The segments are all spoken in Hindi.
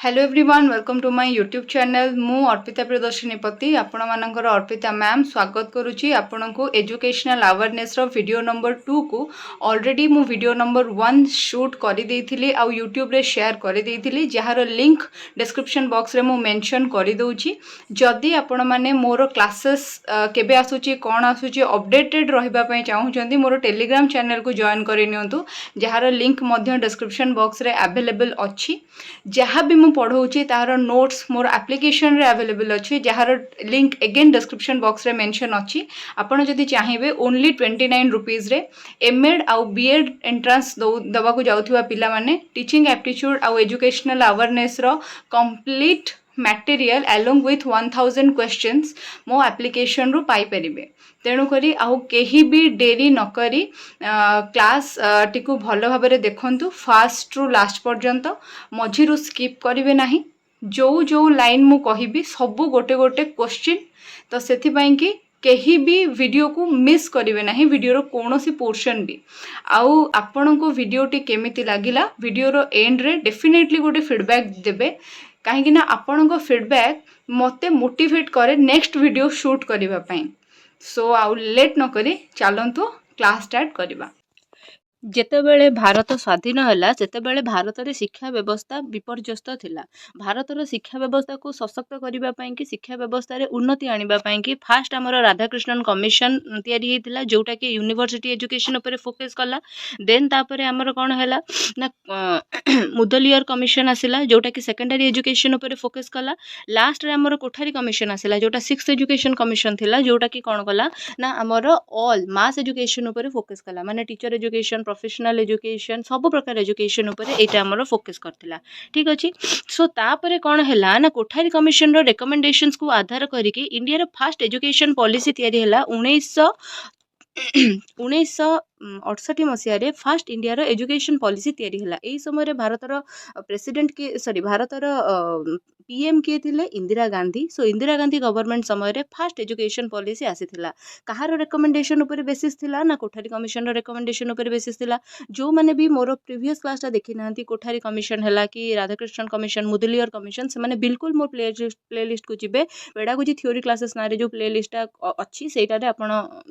Hello everyone welcome to my YouTube channel मु अर्पिता प्रियदर्शिनी पति आपण मानकर अर्पिता मैम स्वागत करुच्ची आपण को एजुकेशनल अवेयरनेस रो वीडियो नंबर 2 को ऑलरेडी मु वीडियो नंबर 1 शूट कर देइथिली आ यूट्यूब रे शेयर कर देइथिली जहार लिंक डिस्क्रिप्शन बॉक्स रे मु मेंशन कर दउची जदि आपण माने मोर क्लासेस केबे आसुची कोन आसुची अपडेटेड रहिबा पई चाहउचंदी मोर टेलीग्राम चैनल को जॉइन करि नियंतु जहार लिंक मध्य डिस्क्रिप्शन बॉक्स रे अवेलेबल अछि जहाँ भी पढ़ाऊँगी तार नोट्स मोर एप्लिकेशन रे अवेलेबल अच्छी जार लिंक अगेन डिस्क्रिप्शन बॉक्स रे मेंशन अच्छी आपड़ जदि चाहिए ओनली 29 रुपीज रे एमएड आउ बीएड एंट्रांस दवा जाऊथिबा पिला माने टीचिंग एप्टीट्यूड आउ एजुकेशनल अवेयरनेस रो complete material along with 1000 questions मो एप्लिकेशन रु पाई परिबे तेणुकरी आउ केही भी डेरी नकरी क्लास टिकु भल भाबरे देखंतु फास्ट रु लास्ट पर्यंत मझिरु स्किप करिवे नाही जो जो लाइन मु कहिबी सबु गोटे गोटे क्वेश्चन तो सेथि पई कि केही भी वीडियो को मिस करिवे नाही वीडियो रो कोनोसी पोर्शन भी आउ आपन को वीडियो टी केमिति लागिला वीडियो रो एंड रे डेफिनेटली गोटे फीडबैक देबे कहीं ना आपण को फीडबैक मते मोटिवेट करे नेक्स्ट वीडियो शूट करबा पई सो आउ लेट न करी चलंतु क्लास स्टार्ट करबा। जेतेबेले भारत स्वाधीन होला सेतेबेले भारत रे शिक्षा व्यवस्था विपर्यस्त थिला। भारतर शिक्षा व्यवस्था को सशक्त करबा पई कि शिक्षा व्यवस्था रे उन्नति आनिबा पई कि फास्ट हमर राधाकृष्णन कमिशन तयारी हेतिला जोटा कि यूनिवर्सिटी एजुकेशन ऊपर फोकस कला। देन तापरे हमर कोन हैला ना मुदलियर कमिशन आसिला जोटा कि सेकेंडरी एजुकेशन ऊपर फोकस कला। लास्ट रे हमर कोठारी कमिशन आसिला जोटा 6th एजुकेशन कमिशन थिला जोटा कि कोन कला ना हमर ऑल मास एजुकेशन ऊपर फोकस कला माने टीचर एजुकेशन प्रोफेशनल एजुकेशन सब प्रकार एजुकेशन ऊपर एटा हमर फोकस करथिला। ठीक अछि। सो तापरे कोन हैला ना कोठारी कमिशन रो रिकमेंडेशंस को आधार करिके India row first education policy तयारी हैला 1968 मसीह रे फर्स्ट इंडिया रो एजुकेशन पॉलिसी तयारी हैला। एई समय रे भारतर प्रेसिडेंट के सॉरी भारतर पीएम किए थिले इंदिरा गांधी। सो इंदिरा गांधी गवर्नमेंट समय रे फर्स्ट एजुकेशन पॉलिसी आसीथिला कहार रिकमेंडेशन ऊपर बेसिस थिला ना कोठारी कमिशन रो रिकमेंडेशन ऊपर बेसिस थिला। जो माने भी मोर प्रीवियस क्लास ता देखि नांती कोठारी कमिशन हैला कि राधाकृष्णन कमिशन मुदलियर कमिशन से माने बिल्कुल मोर प्लेलिस्ट को जिबे बेडा को जी थ्योरी क्लासेस ना रे जो प्लेलिस्ट अच्छी सेटा रे आपण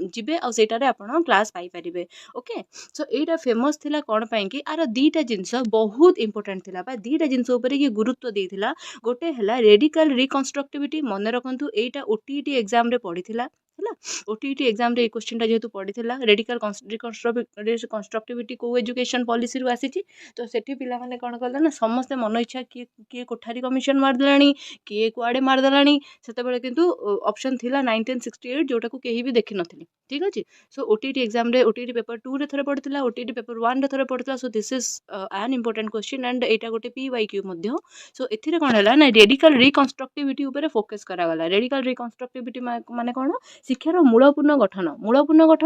जिबे आ सेटा रे आपण क्लास पाई परिबे। ओके सो एटा फेमस थिला कोन पई कि आर दीटा जिंस बहुत इंपोर्टेंट थिला बा दीटा जिंस ऊपर कि गुरुत्व देथिला। गोटे हैला रेडिकल रिकंस्ट्रक्टिविटी मन रखंतु एटा ओटीईटी एग्जाम रे पढिथिला हैला ओटीईटी एग्जाम रे क्वेश्चन टा जेतु पढिथिला रेडिकल रिकंस्ट्रक्टिविटी को एजुकेशन पॉलिसी रु आसीची तो सेठी पिला माने कोन करला ना समस्त मन इच्छा किए कोठारी कमिशन मार देलानी किए कुआडे मार देलानी सेते बेले किंतु ऑप्शन थिला 1968 जोटा को केही भी देखि नथिली। ठीक अछि। सो ओटीईटी एग्जाम रे ओटीईटी पेपर 2 रे थरे पढिथिला ओटीईटी पेपर 1 रे थरे पढिथिला। So this is an important question and एटा गोटे पीवाईक्यू मध्य। सो एथिरे कोन हैला ना रेडिकल रिकंस्ट्रक्टिविटी ऊपर फोकस करा गला। रेडिकल रिकंस्ट्रक्टिविटी माने कोन शिक्षार मूलपूर्ण गठन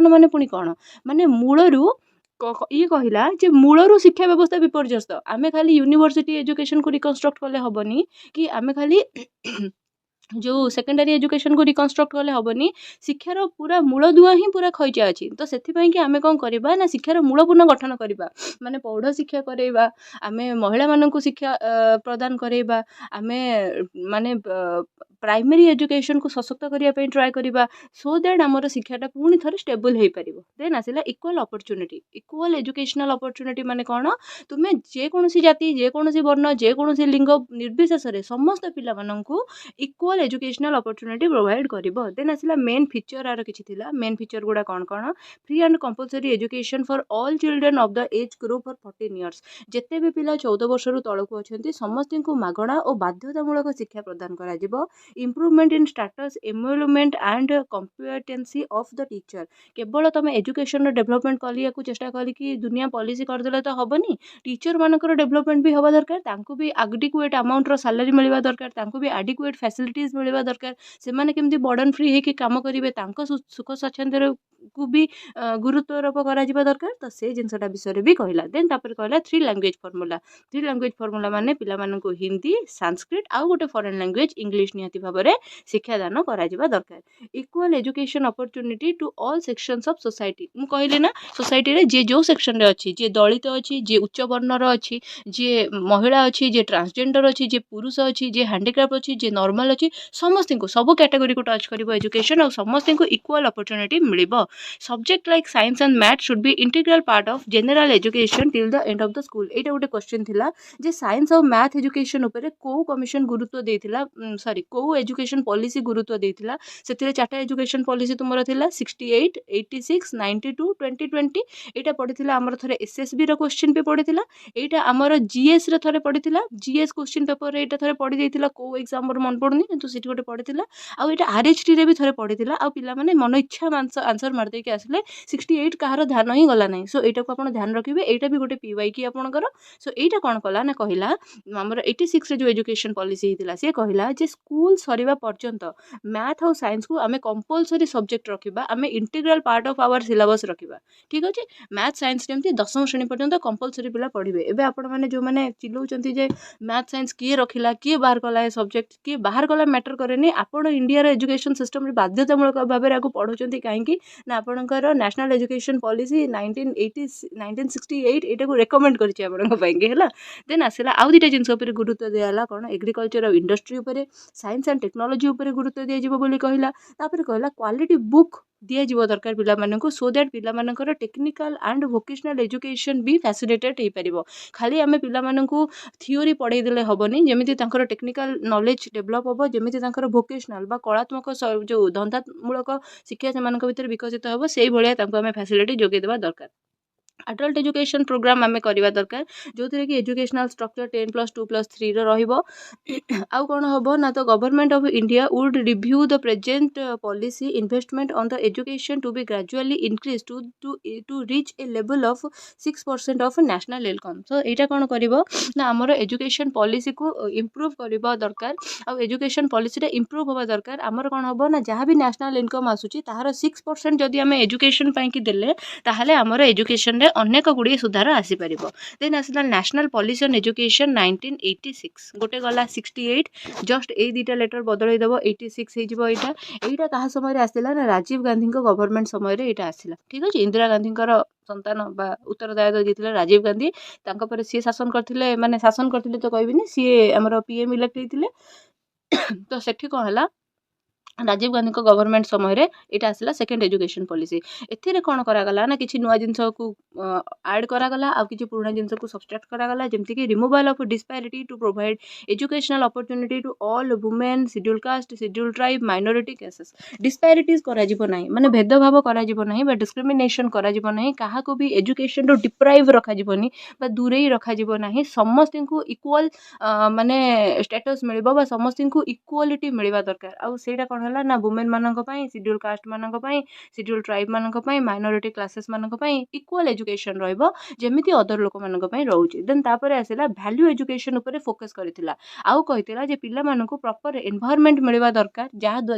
माने पुणी कौन माने मूलरू ये कहला जे मूलरू शिक्षा व्यवस्था विपर्यस्त आमे खाली यूनिवर्सिटी एजुकेशन को रिकंस्ट्रक्ट कले हबनी कि आमे खाली जो सेकेंडरी एजुकेशन को रिकंस्ट्रक्ट कले हबनी शिक्षार पूरा मूल दुआ ही पूरा खैचा अछि। तो सेथि पई कि आमे कोन करबा ना शिक्षार मूलपूर्ण गठन करबा माने पौढ शिक्षा करैबा आमे महिला मानन को शिक्षा प्रदान करैबा आमे माने प्राइमरी एजुकेशन को सशक्त करिया पे ट्राई करिबा सो दैट हमर शिक्षाटा पूर्ण थरे स्टेबल हेई परिबो। देन आसिला equal opportunity equal educational opportunity माने कोन तुमे जे कोनोसी जाति जे कोनोसी वर्ण जे कोनोसी लिंग निर्विशेष रे समस्त पिला मानन को इक्वल एजुकेशनल अपॉर्चुनिटी प्रोवाइड करिबो। देन आसिला मेन फीचर आर किछि थिला मेन फीचर गुडा कोन कोन free and compulsory education for all children of the age group for 14 years जेते भी पिला 14 वर्ष रु तळकु अछंती समस्त को मागणा और बाध्यतामूलक शिक्षा प्रदान करा जिवो। Improvement in status emolument and competency of the teacher केवल तुम एजुकेशन डेवलपमेंट कलिया को चेष्टा करी कि दुनिया पॉलिसी करदेले तो हबनी टीचर मानकर डेवलपमेंट भी हवा दरकार तांको भी एडिक्वेट अमाउंट रो सैलरी मिलवा दरकार तांको भी एडिक्वेट फैसिलिटीज मिलवा दरकार से माने केमती बर्डन फ्री हे कि काम करिवे तांको सुख स्वच्छंद को भी गुरुत्वारोप करा जिबा दरकार। तो से जिनसटा विषय भी कहला। देन तापर कहला 3 लैंग्वेज फार्मूला माने पिला मानन को हिंदी संस्कृत आ गोटे फॉरेन लैंग्वेज इंग्लिश निहाती ନିହାତି ଭାବରେ ଶିକ୍ଷାଦାନ କରାଯିବା ଦରକାର। Equal education opportunity to all sections of society. ମୁଁ କହିଲି ନା ସୋସାଇଟିରେ ଯିଏ ଯେଉଁ ସେକ୍ସନରେ ଅଛି, ଯିଏ ଦଳିତ ଅଛି, ଯିଏ ଉଚ୍ଚ ବର୍ଣ୍ଣର ଅଛି, ଯିଏ ମହିଳା ଅଛି, ଯିଏ ଟ୍ରାନ୍ସଜେଣ୍ଡର ଅଛି, ଯିଏ ପୁରୁଷ ଅଛି, ଯିଏ ହ୍ୟାଣ୍ଡିକ୍ରାଫ୍ଟ ଅଛି, ଯିଏ ନର୍ମାଲ ଅଛି, ସମସ୍ତଙ୍କୁ ସବୁ କ୍ୟାଟାଗୋରୀକୁ ଟଚ୍ କରିବ ଏଜୁକେସନ୍ ଆଉ ସମସ୍ତଙ୍କୁ ଇକ୍ୱାଲ୍ ଅପରଚ୍ୟୁନିଟି ମିଳିବ। Subject like science and math should be integral part of general education till the end of the school. ଏଇଟା ଗୋଟେ କ୍ୱେଶ୍ଚନ୍ ଥିଲା ଯେ ସାଇନ୍ସ ଆଉ ମ୍ୟାଥ୍ ଏଜୁକେସନ୍ ଉପରେ କୋଉ କମିଶନ ଗୁରୁତ୍ୱ ଦେଇଥିଲା, କୋଉ ଏଜୁକେସନ୍ ପଲିସି ଗୁରୁତ୍ୱ ଦେଇଥିଲା। ସେଥିରେ 4ଟା ଏଜୁକେସନ୍ ପଲିସି ତୁମର ଥିଲା 68, 86, 92, 2020। ଏଇଟା ପଡ଼ିଥିଲା ଆମର ଥରେ SSBର କ୍ୱେଶ୍ଚନ୍ ବି ପଡ଼ିଥିଲା, ଏଇଟା ଆମର GSରେ ଥରେ ପଡ଼ିଥିଲା, GS କ୍ୱେଶ୍ଚନ୍ ପେପରରେ ଏଇଟା ଥରେ ପଡ଼ିଯାଇଥିଲା, କୋଉ ଏକ୍ଜାମ୍ ମୋର ମନେ ପଡ଼ୁନି କିନ୍ତୁ ସେଠି ଗୋଟେ ପଡ଼ିଥିଲା, ଆଉ ଏଇଟା RHTରେ ବି ଥରେ ପଡ଼ିଥିଲା। ଆଉ ପିଲାମାନେ ମନ ଇଚ୍ଛା ଆନ୍ସର ମାରିଦେଇକି ଆସିଲେ, 68 କାହାର ଧ୍ୟାନ ହିଁ ଗଲା ନାହିଁ। ସୋ ଏଇଟାକୁ ଆପଣ ଧ୍ୟାନ ରଖିବେ, ଏଇଟା ବି ଗୋଟେ PYQ ଆପଣଙ୍କର। ସୋ ଏଇଟା କ'ଣ କଲା ନା କହିଲା ଆମର 86ରେ ଯେଉଁ ଏଜୁକେସନ୍ ପଲିସି ହେଇଥିଲା ସିଏ କହିଲା ଯେ ସ୍କୁଲ ସରିବା ପର୍ଯ୍ୟନ୍ତ ମ୍ୟାଥ୍ ଆଉ ସାଇନ୍ସକୁ ଆମେ କମ୍ପଲସରି ସବଜେକ୍ଟ ରଖିବା, ଆମେ integral part of hour syllabus ରଖିବା। ଠିକ୍ ଅଛି, ମ୍ୟାଥ୍ ସାଇନ୍ସ ଯେମିତି 10ମ ଶ୍ରେଣୀ ପର୍ଯ୍ୟନ୍ତ କମ୍ପଲସରି ପିଲା ପଢ଼ିବେ। ଏବେ ଆପଣମାନେ ଯେଉଁମାନେ ଚିଲଉଛନ୍ତି ଯେ ମ୍ୟାଥ୍ ସାଇନ୍ସ କିଏ ରଖିଲା, କିଏ ବାହାର କଲା ଏ ସବଜେକ୍ଟ, କିଏ ବାହାର କଲା ମ୍ୟାଟର କରେନି, ଆପଣ ଇଣ୍ଡିଆର ଏଜୁକେସନ୍ ସିଷ୍ଟମରେ ବାଧ୍ୟତାମୂଳକ ଭାବରେ ଆକୁ ପଢ଼ୁଛନ୍ତି କାହିଁକି ନା ଆପଣଙ୍କର ନ୍ୟାସନାଲ୍ ଏଜୁକେସନ୍ ପଲିସି 1968 ଏଇଟାକୁ ରେକମେଣ୍ଡ କରିଛି ଆପଣଙ୍କ ପାଇଁକି ହେଲା। ଦେନ୍ ଆସିଲା ଆଉ ଦୁଇଟା ଜିନିଷ ଉପରେ ଗୁରୁତ୍ୱ ଦିଆହେଲା, କ'ଣ ଏଗ୍ରିକଲଚର ଆଉ ଇଣ୍ଡଷ୍ଟ୍ରି ଉପରେ, ସାଇନ୍ସ ଆଣ୍ଡ ଟେକ୍ନୋଲୋଜି ଉପରେ ଗୁରୁତ୍ୱ ଦିଆଯିବ ବୋଲି କହିଲା। ତାପରେ କହିଲା କ୍ୱାଲିଟି ବୁକ୍ ଦିଆଯିବ ଦରକାର ପିଲାମାନଙ୍କୁ, ସୋ ଦ୍ୟାଟ୍ ପିଲାମାନଙ୍କର ଟେକ୍ନିକାଲ ଆଣ୍ଡ ଭୋକେସନାଲ ଏଜୁକେସନ୍ ବି ଫ୍ୟାସିଲିଟେଟ୍ ହେଇପାରିବ। ଖାଲି ଆମେ ପିଲାମାନଙ୍କୁ ଥିଓରି ପଢ଼େଇ ଦେଲେ ହେବନି, ଯେମିତି ତାଙ୍କର ଟେକ୍ନିକାଲ ନଲେଜ ଡେଭଲପ୍ ହେବ, ଯେମିତି ତାଙ୍କର ଭୋକେସନାଲ ବା କଳାତ୍ମକ ଯେଉଁ ଧନ୍ଦାମୂଳକ ଶିକ୍ଷା ସେମାନଙ୍କ ଭିତରେ ବିକଶିତ ହେବ, ସେଇଭଳିଆ ତାଙ୍କୁ ଆମେ ଫ୍ୟାସିଲିଟି ଯୋଗାଇ ଦେବା ଦରକାର। ଆଡଲ୍ଟ ଏଜୁକେସନ୍ ପ୍ରୋଗ୍ରାମ୍ ଆମେ କରିବା ଦରକାର, ଯେଉଁଥିରେ କି ଏଜୁକେସନାଲ ଷ୍ଟ୍ରକ୍ଚର 10+2+3ର ରହିବ। ଆଉ କ'ଣ ହେବ ନା ତ government of India would review the present policy investment on the education to be gradually increase to reach a level of 6% of national income. ତ ଏଇଟା କ'ଣ କରିବ ନା ଆମର ଏଜୁକେସନ୍ ପଲିସିକୁ ଇମ୍ପ୍ରୁଭ୍ କରିବା ଦରକାର, ଆଉ ଏଜୁକେସନ୍ ପଲିସିଟା ଇମ୍ପ୍ରୁଭ୍ ହେବା ଦରକାର। ଆମର କ'ଣ ହେବ ନା ଯାହା ବି ନ୍ୟାସନାଲ୍ ଇନକମ୍ ଆସୁଛି ତାହାର 6% ଯଦି ଆମେ ଏଜୁକେସନ୍ ପାଇଁକି ଦେଲେ, ତାହେଲେ ଆମର ଏଜୁକେସନ୍ରେ ଅନେକ ଗୁଡ଼ିଏ ସୁଧାର ଆସିପାରିବ। ଦେନ୍ ଆସିଲା ନ୍ୟାସନାଲ୍ ପଲିସି ଅନ୍ ଏଜୁକେସନ୍ 1986, ଗୋଟେ ଗଲା 68, ଜଷ୍ଟ ଏଇ ଦୁଇଟା ଲେଟର ବଦଳେଇ ଦେବ, 86 ହେଇଯିବ। ଏଇଟା କାହା ସମୟରେ ଆସିଲା ନା ରାଜୀବ ଗାନ୍ଧୀଙ୍କ ଗଭର୍ଣ୍ଣମେଣ୍ଟ ସମୟରେ ଏଇଟା ଆସିଲା। ଠିକ୍ ଅଛି, ଇନ୍ଦିରା ଗାନ୍ଧୀଙ୍କର ସନ୍ତାନ ବା ଉତ୍ତରଦାୟିତ୍ୱ ଦେଇଥିଲେ ରାଜୀବ ଗାନ୍ଧୀ, ତାଙ୍କ ପରେ ସିଏ ଶାସନ କରିଥିଲେ, ମାନେ ଶାସନ କରିଥିଲେ ତ କହିବିନି, ସିଏ ଆମର PM ଇଲେକ୍ଟ ହେଇଥିଲେ। ତ ସେଠି କ'ଣ ହେଲା, ରାଜୀବ ଗାନ୍ଧୀଙ୍କ ଗଭର୍ଣ୍ଣମେଣ୍ଟ ସମୟରେ ଏଇଟା ଆସିଲା ସେକେଣ୍ଡ ଏଜୁକେସନ୍ ପଲିସି। ଏଥିରେ କ'ଣ କରାଗଲା ନା କିଛି ନୂଆ ଜିନିଷକୁ ଆଡ଼୍ କରାଗଲା, ଆଉ କିଛି ପୁରୁଣା ଜିନିଷକୁ ସବଷ୍ଟ୍ରାକ୍ଟ କରାଗଲା, ଯେମିତିକି removal of disparity to provide educational opportunity to all women, scheduled caste, scheduled tribe, minority cases. Disparities କରାଯିବ ନାହିଁ, ମାନେ ଭେଦଭାବ କରାଯିବ ନାହିଁ ବା ଡିସ୍କ୍ରିମିନେସନ୍ କରାଯିବ ନାହିଁ, କାହାକୁ ବି ଏଜୁକେସନ୍ରୁ ଡିପ୍ରାଇଭ୍ ରଖାଯିବନି ବା ଦୂରେଇ ରଖାଯିବ ନାହିଁ। ସମସ୍ତଙ୍କୁ ଇକ୍ୱାଲ୍ ମାନେ ଷ୍ଟାଟସ୍ ମିଳିବ ବା ସମସ୍ତଙ୍କୁ ଇକ୍ୱାଲିଟି ମିଳିବା ଦରକାର। ଆଉ ସେଇଟା କ'ଣ ହେଲା ନା ୱୁମେନ୍ ମାନଙ୍କ ପାଇଁ, ସିଡ୍ୟୁଲ୍ କାଷ୍ଟ ମାନଙ୍କ ପାଇଁ, ସିଡ୍ୟୁଲ୍ ଟ୍ରାଇବ୍ ମାନଙ୍କ ପାଇଁ, ମାଇନରିଟି କ୍ଲାସେସ୍ ମାନଙ୍କ ପାଇଁ ଇକ୍ୱାଲ୍ ଏଜୁକେସନ୍ ରହିବ, ଯେମିତି ଅଦର ଲୋକମାନଙ୍କ ପାଇଁ ରହୁଛି। ଦେନ୍ ତାପରେ ଆସିଲା ଭ୍ୟାଲ୍ୟୁ ଏଜୁକେସନ୍ ଉପରେ ଫୋକସ୍ କରିଥିଲା, ଆଉ କହିଥିଲା ଯେ ପିଲାମାନଙ୍କୁ ପ୍ରପର ଏନଭାୟରନମେଣ୍ଟ ମିଳିବା ଦରକାର,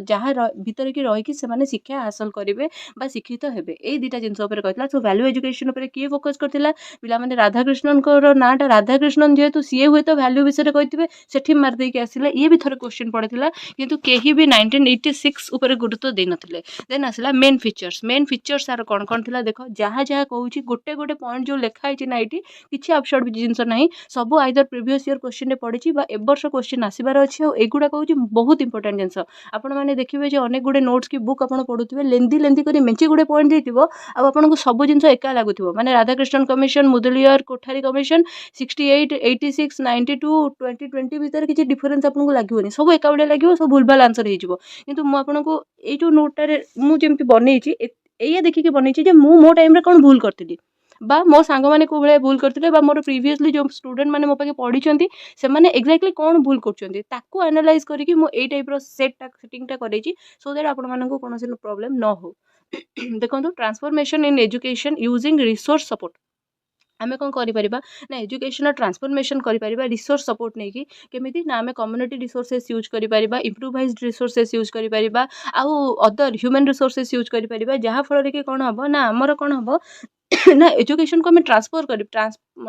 ଯାହା ଭିତରେ କି ରହିକି ସେମାନେ ଶିକ୍ଷା ହାସଲ କରିବେ ବା ଶିକ୍ଷିତ ହେବେ। ଏଇ ଦୁଇଟା ଜିନିଷ ଉପରେ କହିଥିଲା। ସୋ ଭ୍ୟାଲ୍ୟୁ ଏଜୁକେସନ୍ ଉପରେ କିଏ ଫୋକସ୍ କରିଥିଲା, ପିଲାମାନେ ରାଧାକୃଷ୍ଣଙ୍କର ନାଁଟା ରାଧାକୃଷ୍ଣନ ଯେହେତୁ ସିଏ ହୁଏତ ଭ୍ୟାଲ୍ୟୁ ବିଷୟରେ କହିଥିବେ, ସେଠି ମାରିଦେଇକି ଆସିଲେ। ଇଏ ବି ଥରେ କ୍ୱେଶ୍ଚନ୍ ପଡ଼ିଥିଲା, କିନ୍ତୁ କେହି ବି 1986 ଉପରେ ଗୁରୁତ୍ୱ ଦେଇନଥିଲେ। ଦେନ୍ ଆସିଲା ମେନ୍ ଫିଚର୍ସ ତାର କ'ଣ କ'ଣ ଥିଲା ଦେଖ, ଯାହା କହୁଛି ଗୋଟେ ଗୋଟେ ପଏଣ୍ଟ ଯେଉଁ ଲେଖା ହେଇଛି ନା ଏଇଠି କିଛି ଆବସର୍ଡ ଜିନିଷ ନାହିଁ, ସବୁ ଆଇଦର ପ୍ରିଭିୟସ୍ ଇୟର କ୍ୱେଶ୍ଚନରେ ପଡ଼ିଛି ବା ଏବର୍ଷ କ୍ୱେଶ୍ଚନ୍ ଆସିବାର ଅଛି। ଆଉ ଏଗୁଡ଼ାକ ହେଉଛି ବହୁତ ଇମ୍ପୋର୍ଟାଣ୍ଟ ଜିନିଷ। ଆପଣମାନେ ଦେଖିବେ ଯେ ଅନେକ ଗୁଡ଼ିଏ ନୋଟ୍ସ କି ବୁକ୍ ଆପଣ ପଢ଼ୁଥିବେ, ଲେନ୍ଦି କରି ମେଞ୍ଚେ ଗୁଡ଼ିଏ ପଏଣ୍ଟ ଦେଇଥିବ, ଆଉ ଆପଣଙ୍କୁ ସବୁ ଜିନିଷ ଏକା ଲାଗୁଥିବ, ମାନେ ରାଧାକୃଷ୍ଣନ କମିଶନ, ମୁଦଲିୟର କୋଠାରୀ କମିଶନ, 68, 86, 92, 2020 ଭିତରେ କିଛି ଡିଫରେନ୍ସ ଆପଣଙ୍କୁ ଲାଗିବନି, ସବୁ ଏକା ଭଳିଆ ଲାଗିବ, ସବୁ ଭୁଲଭାଲ ଆନ୍ସର ହେଇଯିବ। କିନ୍ତୁ ମୁଁ ଆପଣଙ୍କୁ ଏଇ ଯେଉଁ ନୋଟ୍ଟାରେ ମୁଁ ଯେମିତି ବନେଇଛି, ଏଇଆ ଦେଖିକି ବନେଇଛି ଯେ ମୁଁ ମୋ ଟାଇମ୍ରେ କ'ଣ ଭୁଲ କରିଥିଲି ବା ମୋ ସାଙ୍ଗମାନେ କେଉଁ ଭଳିଆ ଭୁଲ କରିଥିଲେ ବା ମୋର ପ୍ରିଭିୟସଲି ଯେଉଁ ଷ୍ଟୁଡେଣ୍ଟ ମାନେ ମୋ ପାଖେ ପଢ଼ିଛନ୍ତି ସେମାନେ ଏକ୍ଜାକ୍ଟଲି କ'ଣ ଭୁଲ କରୁଛନ୍ତି, ତାକୁ ଆନାଲାଇଜ୍ କରିକି ମୁଁ ଏଇ ଟାଇପ୍ର ସେଟିଂଟା କରେଇଛି, ସୋ ଦ୍ୟାଟ୍ ଆପଣମାନଙ୍କୁ କୌଣସି ପ୍ରୋବ୍ଲେମ୍ ନ ହଉ। ଦେଖନ୍ତୁ, transformation in education using resource support. ଆମେ କ'ଣ କରିପାରିବା ନା ଏଜୁକେସନ୍ର ଟ୍ରାନ୍ସଫର୍ମେସନ୍ କରିପାରିବା ରିସୋର୍ସ ସପୋର୍ଟ ନେଇକି। କେମିତି ନା ଆମେ କମ୍ୟୁନିଟି ରିସୋର୍ସେସ୍ ୟୁଜ୍ କରିପାରିବା, ଇମ୍ପ୍ରୁଭାଇଜ୍ଡ ରିସୋର୍ସେସ୍ ୟୁଜ୍ କରିପାରିବା, ଆଉ ଅଦର ହ୍ୟୁମାନ୍ ରିସୋର୍ସେସ୍ ୟୁଜ୍ କରିପାରିବା, ଯାହାଫଳରେ କି କ'ଣ ହେବ ନା ଆମର କ'ଣ ହେବ ନା ଏଜୁକେସନ୍କୁ ଆମେ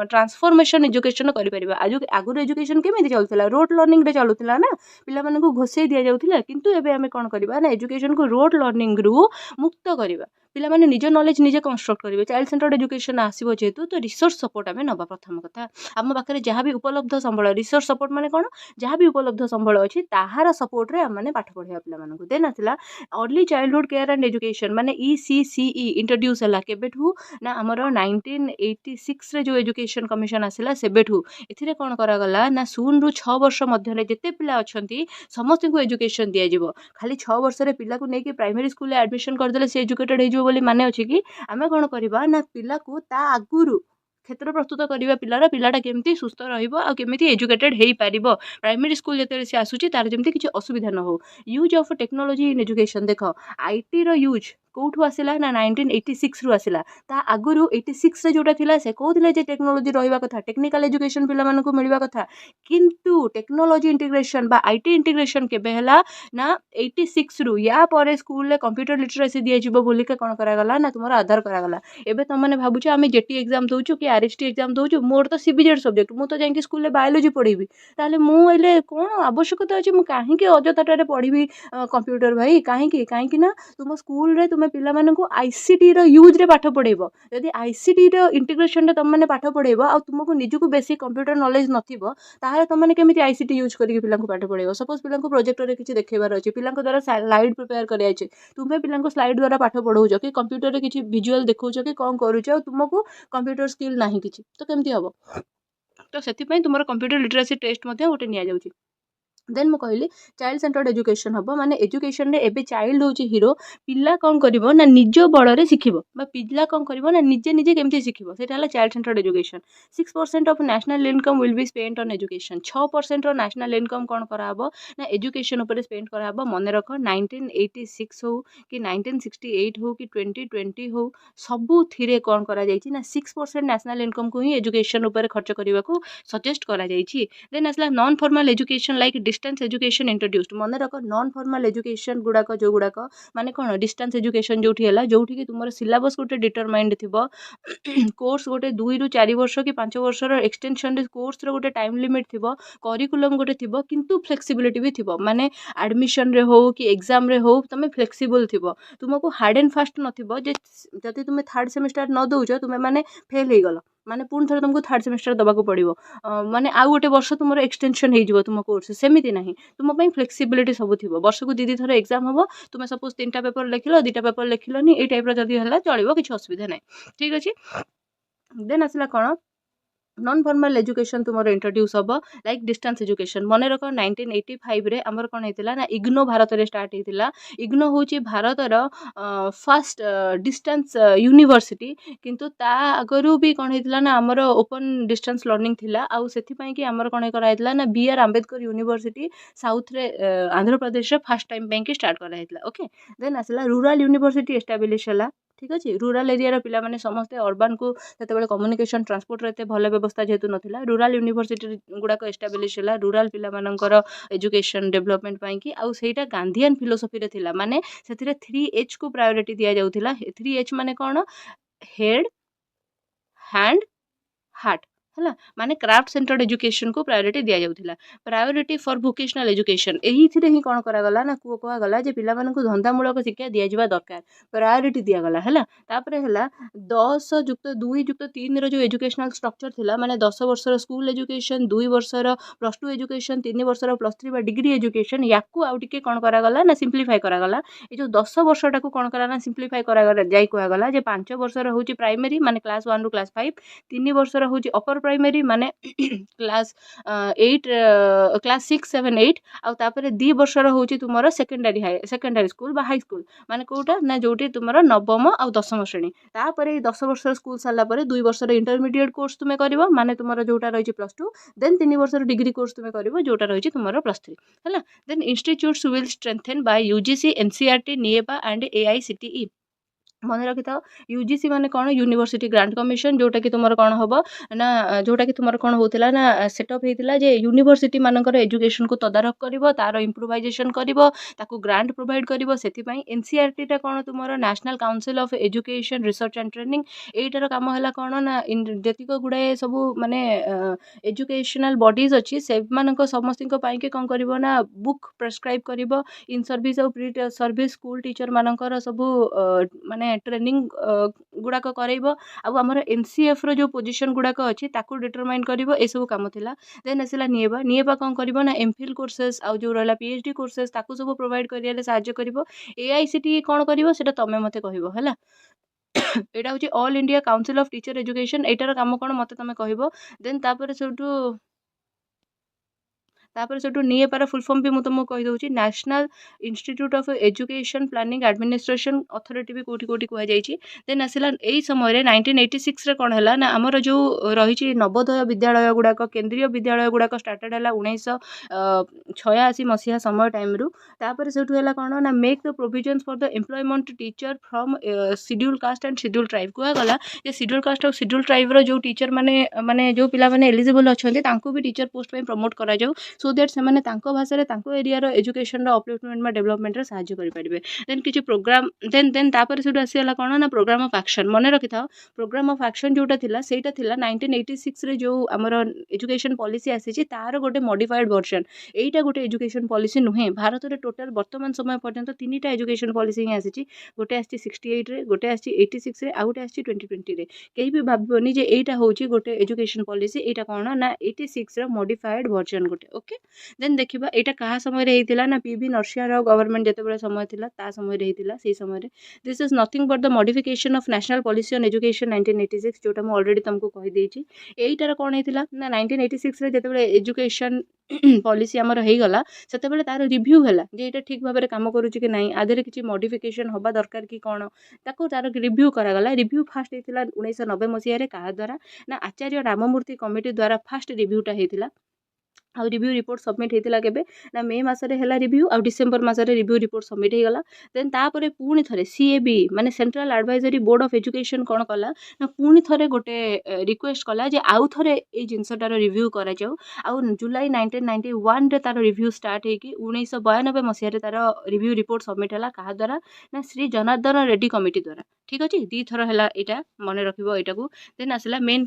ट्रांसफॉर्मेशन एजुकेशन करिपरिबा आगुर एजुकेशन केमिति चलुथिला रोड लर्निंग रे चलुथिला ना पिलामानकु घोषेई दिया जाउथिला किंतु एबे आमे कोन करबा ना एजुकेशन को रोड लर्निंग रु मुक्त करबा पिलामाने निज नॉलेज निजे कंस्ट्रक्ट करेंगे चाइल्ड सेंटर्ड एजुकेशन आसो जेहेतु तो रिसोर्स सपोर्ट आम नवा प्रथम कथा आम पाखे जहाँ भी उपलब्ध संबल रिसोर्स सपोर्ट माने कौन जहाँ भी उपलब्ध संबल अच्छी ताहार सपोर्ट रे आम पाठ पढ़ा पिलामानकु देन आसला early childhood care and education माने ECCE इंट्रोड्यूस है केबेठू ना आमर 1986 रे जो एजुकेशन कमिशन आसला सेबेठू एथिरे कौन करागला ना 0 ରୁ 6 वर्ष मध्य जेते पिला अछंती समस्त को एजुकेशन दिया जिवो खाली 6 वर्ष रे पिला को नेकी प्राइमरी स्कूल एडमिशन करदेले से एजुकेटेड हो बोली माने अछि कि आमे कोन करबा ना पिला को ता आगुरु क्षेत्र प्रस्तुत करवा पिलार पिलाटा केमती सुस्थ रहिबो आ केमती एजुकेटेड हेई पारिबो प्राइमरी स्कूल जेते से आसुची तार जेमती किछि असुविधा न हो use of technology in education देखो आईटी रो यूज कौठू आसला ना 1986 रु आसला ता आगुरु 86 रे जोटा थिला से कहउथिले जे टेक्नोलॉजी रहिबा कथा टेक्निकल एजुकेशन पिला मानकु मिलबा कथा किंतु टेक्नोलॉजी इंटीग्रेशन बा आईटी इंटीग्रेशन केबे हला ना 86 रु या परे स्कूल ले कंप्यूटर लिटरेसी दिया जिवो बोली के कोन करा गला ना तुमरा आधार करा गला एबे त माने भाबुछ आमे जेटी एग्जाम दोउछु कि आरएसटी एग्जाम दोउछु मोर तो सीबीजेड सब्जेक्ट मु तो जांकी स्कूल ले बायोलॉजी पढीबी ताले मु एले कोन आवश्यकता अछि मु काहे के अजताटारे पढीबी कंप्यूटर भाई काहे कि ना तुम स्कूल रे तुम पिला मानकु आईसीटी रो यूज रे पाठ पढेबो यदि आईसीटी रो इंटीग्रेशन रे तुम माने पाठ पढेबो आ तुमको निजको बेसी कंप्यूटर नॉलेज नथिबो ताहाले तुम माने केमिति आईसीटी यूज करिके पिलांको पाठ पढेबो सपोज पिलांको प्रोजेक्टर रे किछि देखेबार अछि पिलांको द्वारा स्लाइड प्रिपेयर करिया अछि तुमे पिलांको स्लाइड द्वारा पाठ पढौछ कि कंप्यूटर रे किछि विजुअल देखौछ कि कोन करूछ आ तुमको कंप्यूटर स्किल नाही किछि तो केमिति हबो तो सेति पई तुमरो कंप्यूटर लिटरेसी टेस्ट मध्ये ओटे निया जाउछि देन मु कहली चाइल्ड सेंटर्ड एजुकेशन हम माने एजुकेशन रे एबे चाइल्ड होची हीरो पिला कौन करिवो ना निज बड़ रे सिखिबो बा पिला कौन करिवो ना निजे निजे केमती सिखिबो सेटा हला child centred education 6% of national income will be spent on education 6% रो नेशनल इनकम कौन कराबो ना एजुकेशन ऊपर स्पेंड कराबो मने रखो 1986 हो कि 1968 हो कि 2020 हो सबु थिरे कौन करा जायछि ना 6% नेशनल इनकम को ही एजुकेशन ऊपर खर्च करबा को सजेस्ट करा जायछि देन असला non formal education like distance education introduced मन रख नॉन फॉर्मल एजुकेशन गुड़ाक जो गुड़ाक माने कौन डिस्टेंस एजुकेशन जो जोठी कि तुम सिलेबस गोटे डिटरमाइंड थिबो कोर्स गोटे 2 ରୁ 4 वर्ष कि 5 वर्ष एक्सटेंशन कोर्स रो गोटे टाइम लिमिट थिबो करिकुलम गोटे थिबो किंतु फ्लेक्सिबिलिटी भी थिबो माने एडमिशन रे हो कि एग्जाम रे हो तुम फ्लेक्सिबल थिबो तुमको हार्ड एंड फास्ट नथिबो जे जति तुम थर्ड सेमेस्टर न दउछ तुम माने फेल हे गलो माने पुन थरे तुमको थर्ड सेमेस्टर दबा को पड़िबो माने आ गोटे वर्ष तुमर एक्सटेंशन हे जिवो तुम कोर्स सेमिति नाही तुम पई फ्लेक्सिबिलिटी सब थिबो वर्ष को दीदी थरे एग्जाम हबो तुम सपोज 3टा पेपर लिखिलो 2टा पेपर लिखिलोनी ए टाइप रो जदी हला चलिबो किछ असुविधा नाही ठीक अछि देन आसला कोन नॉन फॉर्मल एजुकेशन तुम इंट्रोड्यूस हम लाइक डिस्टेंस एजुकेशन मन रख 1985 रे आमर कौन होता ना इग्नो भारत में स्टार्ट होता इग्नो हूँ भारतर फर्स्ट डिस्टेंस यूनिवर्सिटी किंतु ता आगरू भी कौन होता ना आमर ओपन डिस्टेंस लर्निंग थिला आउ सेथिपाई कि आमर कौन कराइला ना BR आंबेडकर यूनिवर्सिटी साउथ रे Andhra Pradesh first time bank start कराइला ओके देन आसला रूरल यूनिवर्सिटी एस्टाब्लिश है ठीक अच्छे रूरल एरिया पिला माने समस्ते अर्बान को सेतेबेले कम्युनिकेशन ट्रांसपोर्ट रे भल व्यवस्था जेहेतु नथिला रूरल यूनिवर्सिटी गुड़ाक एस्टाब्लिश है रूरल पिला मानकर एजुकेशन डेवलपमेंट पाई कि आउ सेटा गांधीयन फिलोसफी रे थिला माने सेथिरे 3H को प्रायोरिटी दिया जाउथिला 3H माने कोन हेड हैंड हार्ट है माने क्राफ्ट सेंटर्ड एजुकेशन को प्रायोरिटी दिया जाउथिला प्रायोरिटी फॉर वोकेशनल एजुकेशन एही थिरे ही कोन करा गला ना कुआ गला जे पिला मानकु धंदामूलक शिक्षा दिया जिबा दरकार प्रायोरिटी दिया गला हैला तापरे हैला 10+2+3 रो जो एजुकेशनल स्ट्रक्चर थिला माने 10 वर्षर स्कूल एजुकेशन 2 वर्षर +2 एजुकेशन 3 वर्षर +3 बा डिग्री एजुकेशन याकू आउ टिके कोन करा गला ना सिंपलीफाई करा गला ए जो 10 वर्षटा को कोन करा ना सिंपलीफाई करा गला जाई कुआ गला जे 5 वर्षर होची प्राइमरी माने क्लास 1 ରୁ क्लास 5 3 वर्षर होची अपर प्राइमरी माने क्लास 8 क्लास 6 7 8 आ तापरे 2 वर्षर होची तुमरो सेकेंडरी स्कूल बा हाई स्कूल माने कोटा ना जोटी तुमरो नवम आ 10म श्रेणी तापरे 10 वर्षर स्कूल साला परे 2 वर्षर इंटरमीडिएट कोर्स तुमे करिवो माने तुमरो जोटा रहिची +2 देन 3 वर्षर डिग्री कोर्स तुमे करिवो जोटा रहिची तुमरो +3 हैला then institutes will strengthen by UGC NCERT NIEPA and AICTE ମନେ ରଖିଥାଅ ୟୁଜିସି ମାନେ କ'ଣ ୟୁନିଭର୍ସିଟି ଗ୍ରାଣ୍ଟ କମିଶନ ଯୋଉଟାକି ତୁମର କ'ଣ ହେବ ନା ଯୋଉଟାକି ତୁମର କ'ଣ ହେଉଥିଲା ନା ସେଟଅପ୍ ହେଇଥିଲା ଯେ ୟୁନିଭର୍ସିଟି ମାନଙ୍କର ଏଜୁକେସନକୁ ତଦାରଖ କରିବ ତାର ଇମ୍ପ୍ରୁଭାଇଜେସନ କରିବ ତାକୁ ଗ୍ରାଣ୍ଟ ପ୍ରୋଭାଇଡ଼ କରିବ ସେଥିପାଇଁ ଏନସିଆରଟିଟା କ'ଣ ତୁମର national council of education research and training ଏଇଟାର କାମ ହେଲା କ'ଣ ନା ଯେତିକ ଗୁଡ଼ାଏ ସବୁ ମାନେ ଏଜୁକେସନାଲ ବଡିଜ୍ ଅଛି ସେମାନଙ୍କ ସମସ୍ତଙ୍କ ପାଇଁକି କ'ଣ କରିବ ନା ବୁକ୍ ପ୍ରେସ୍କ୍ରାଇବ୍ କରିବ ଇନ୍ ସର୍ଭିସ୍ ଆଉ ପ୍ରି ସର୍ଭିସ୍ ସ୍କୁଲ ଟିଚର ମାନଙ୍କର ସବୁ ମାନେ ଟ୍ରେନିଂ ଗୁଡ଼ାକ କରାଇବ ଆଉ ଆମର ଏନସିଏଫ୍ର ଯେଉଁ ପୋଜିସନ୍ ଗୁଡ଼ାକ ଅଛି ତାକୁ ଡିଟରମାଇନ୍ କରିବ ଏସବୁ କାମ ଥିଲା। ଦେନ୍ ଆସିଲା ନିଏବା କ'ଣ କରିବ ନା ଏମ୍ଫିଲ୍ କୋର୍ସେସ୍ ଆଉ ଯେଉଁ ରହିଲା ପିଏଚ୍ଡି କୋର୍ସେସ୍ ତାକୁ ସବୁ ପ୍ରୋଭାଇଡ଼ କରିବାରେ ସାହାଯ୍ୟ କରିବ। ଏଆଇସିଟି କ'ଣ କରିବ ସେଇଟା ତମେ ମୋତେ କହିବ ହେଲା। ଏଇଟା ହେଉଛି all India council of teacher education ଏଇଟାର କାମ କ'ଣ ମୋତେ ତମେ କହିବ। ଦେନ୍ ତାପରେ ସେଇଠୁ ନିଏପାର ଫୁଲ୍ ଫର୍ମ ବି ମୁଁ ତୁମକୁ କହିଦେଉଛି national institute of education planning administration authority ବି କୋଉଠି କୋଉଠି କୁହାଯାଇଛି। ଦେନ୍ ଆସିଲା ଏଇ ସମୟରେ 1986ରେ କ'ଣ ହେଲା ନା ଆମର ଯେଉଁ ରହିଛି ନବୋଦୟ ବିଦ୍ୟାଳୟ ଗୁଡ଼ାକ କେନ୍ଦ୍ରୀୟ ବିଦ୍ୟାଳୟ ଗୁଡ଼ାକ ଷ୍ଟାର୍ଟେଡ୍ ହେଲା 1986 ମସିହା ସମୟ ଟାଇମ୍ରୁ। ତାପରେ ସେଇଠୁ ହେଲା କ'ଣ ନା make the provisions for the employment teacher from schedule caste and schedule tribe କୁହାଗଲା ଯେ ସିଡ୍ୟୁଲ୍ କାଷ୍ଟ ଆଉ ସିଡ୍ୟୁଲ୍ ଟ୍ରାଇବ୍ର ଯେଉଁ ଟିଚର ମାନେ ଯେଉଁ ପିଲାମାନେ ଏଲିଜିବଲ୍ ଅଛନ୍ତି ତାଙ୍କୁ ବି ଟିଚର ପୋଷ୍ଟ ପାଇଁ ପ୍ରମୋଟ୍ କରାଯାଉ ସୋ ଦ୍ୟାଟ୍ ସେମାନେ ତାଙ୍କ ଭାଷାରେ ତାଙ୍କ ଏରିଆର ଏଜୁକେସନର ଅପଲିଫ୍ଟମେଣ୍ଟ ବା ଡେଭଲପମେଣ୍ଟରେ ସାହାଯ୍ୟ କରିପାରିବେ। ଦେନ୍ କିଛି ପ୍ରୋଗ୍ରାମ ଦେନ୍ ତାପରେ ସେଇଠୁ ଆସିଗଲା କ'ଣ ନା ପ୍ରୋଗ୍ରାମ ଅଫ୍ ଆକ୍ସନ୍ ମନେ ରଖିଥାଅ ପ୍ରୋଗ୍ରାମ ଅଫ୍ ଆକ୍ସନ୍ ଯେଉଁଟା ଥିଲା ସେଇଟା ଥିଲା 1986ରେ ଯେଉଁ ଆମର ଏଜୁକେସନ ପଲିସି ଆସିଛି ତାର ଗୋଟେ ମଡିଫାଏଡ୍ ଭର୍ସନ୍। ଏଇଟା ଗୋଟେ ଏଜୁକେସନ ପଲିସି ନୁହେଁ ଭାରତରେ ଟୋଟାଲ ବର୍ତ୍ତମାନ ସମୟ ପର୍ଯ୍ୟନ୍ତ 3ଟା ଏଜୁକେସନ ପଲିସି ହିଁ ଆସିଛି। ଗୋଟେ ଆସିଛି 68ରେ ଗୋଟେ ଆସିଛି 86ରେ ଆଉ ଗୋଟେ ଆସିଛି 2020ରେ। କେହି ବି ଭାବିବନି ଯେ ଏଇଟା ହେଉଛି ଗୋଟେ ଏଜୁକେସନ ପଲିସି ଏଇଟା କ'ଣ ନା 86ର ମଡିଫାଏଡ୍ ଭର୍ସନ୍ ଗୋଟେ ଓକେ। ଦେନ୍ ଦେଖିବା ଏଇଟା କାହା ସମୟରେ ହେଇଥିଲା ନା ପିଭି ନରସିଂହରାଓ ଗଭର୍ଣ୍ଣମେଣ୍ଟ ଯେତେବେଳେ ସମୟ ଥିଲା ତା ସମୟରେ ହେଇଥିଲା। ସେଇ ସମୟରେ this is Nothing but the modification of national policy on education 1986 ଯେଉଁଟା ମୁଁ ଅଲରେଡ଼ି ତୁମକୁ କହିଦେଇଛି। ଏଇଟାର କ'ଣ ହେଇଥିଲା ନା 1986ରେ ଯେତେବେଳେ ଏଜୁକେସନ ପଲିସି ଆମର ହେଇଗଲା ସେତେବେଳେ ତାର ରିଭ୍ୟୁ ହେଲା ଯେ ଏଇଟା ଠିକ୍ ଭାବରେ କାମ କରୁଛି କି ନାହିଁ ଆ ଦେହରେ କିଛି ମଡିଫିକେସନ ହେବା ଦରକାର କି କ'ଣ ତାକୁ ତାର ରିଭ୍ୟୁ କରାଗଲା। ରିଭ୍ୟୁ ଫାଷ୍ଟ ହେଇଥିଲା 1990 ମସିହାରେ କାହା ଦ୍ୱାରା ନା ଆଚାର୍ଯ୍ୟ ରାମମୂର୍ତ୍ତି କମିଟି ଦ୍ୱାରା ଫାଷ୍ଟ ରିଭ୍ୟୁଟା ହେଇଥିଲା। ଆଉ ରିଭ୍ୟୁ ରିପୋର୍ଟ ସବମିଟ୍ ହେଇଥିଲା କେବେ ନା ମେ ମାସରେ ହେଲା ରିଭ୍ୟୁ ଆଉ ଡିସେମ୍ବର ମାସରେ ରିଭ୍ୟୁ ରିପୋର୍ଟ ସବମିଟ୍ ହେଇଗଲା। ଦେନ୍ ତାପରେ ପୁଣି ଥରେ CAB ମାନେ central advisory board of education କ'ଣ କଲା ନା ପୁଣି ଥରେ ଗୋଟେ ରିକ୍ୱେଷ୍ଟ କଲା ଯେ ଆଉ ଥରେ ଏଇ ଜିନିଷଟାର ରିଭ୍ୟୁ କରାଯାଉ। ଆଉ ଜୁଲାଇ 1991ରେ ତାର ରିଭ୍ୟୁ ଷ୍ଟାର୍ଟ ହେଇକି 1992 ମସିହାରେ ତାର ରିଭ୍ୟୁ ରିପୋର୍ଟ ସବମିଟ୍ ହେଲା କାହା ଦ୍ୱାରା ନା ଶ୍ରୀ ଜନାର୍ଦ୍ଦନ ରେଡ୍ଡି କମିଟି ଦ୍ୱାରା। ଠିକ୍ ଅଛି ଦୁଇଥର ହେଲା ଏଇଟା ମନେ ରଖିବ ଏଇଟାକୁ। ଦେନ୍ ଆସିଲା ମେନ୍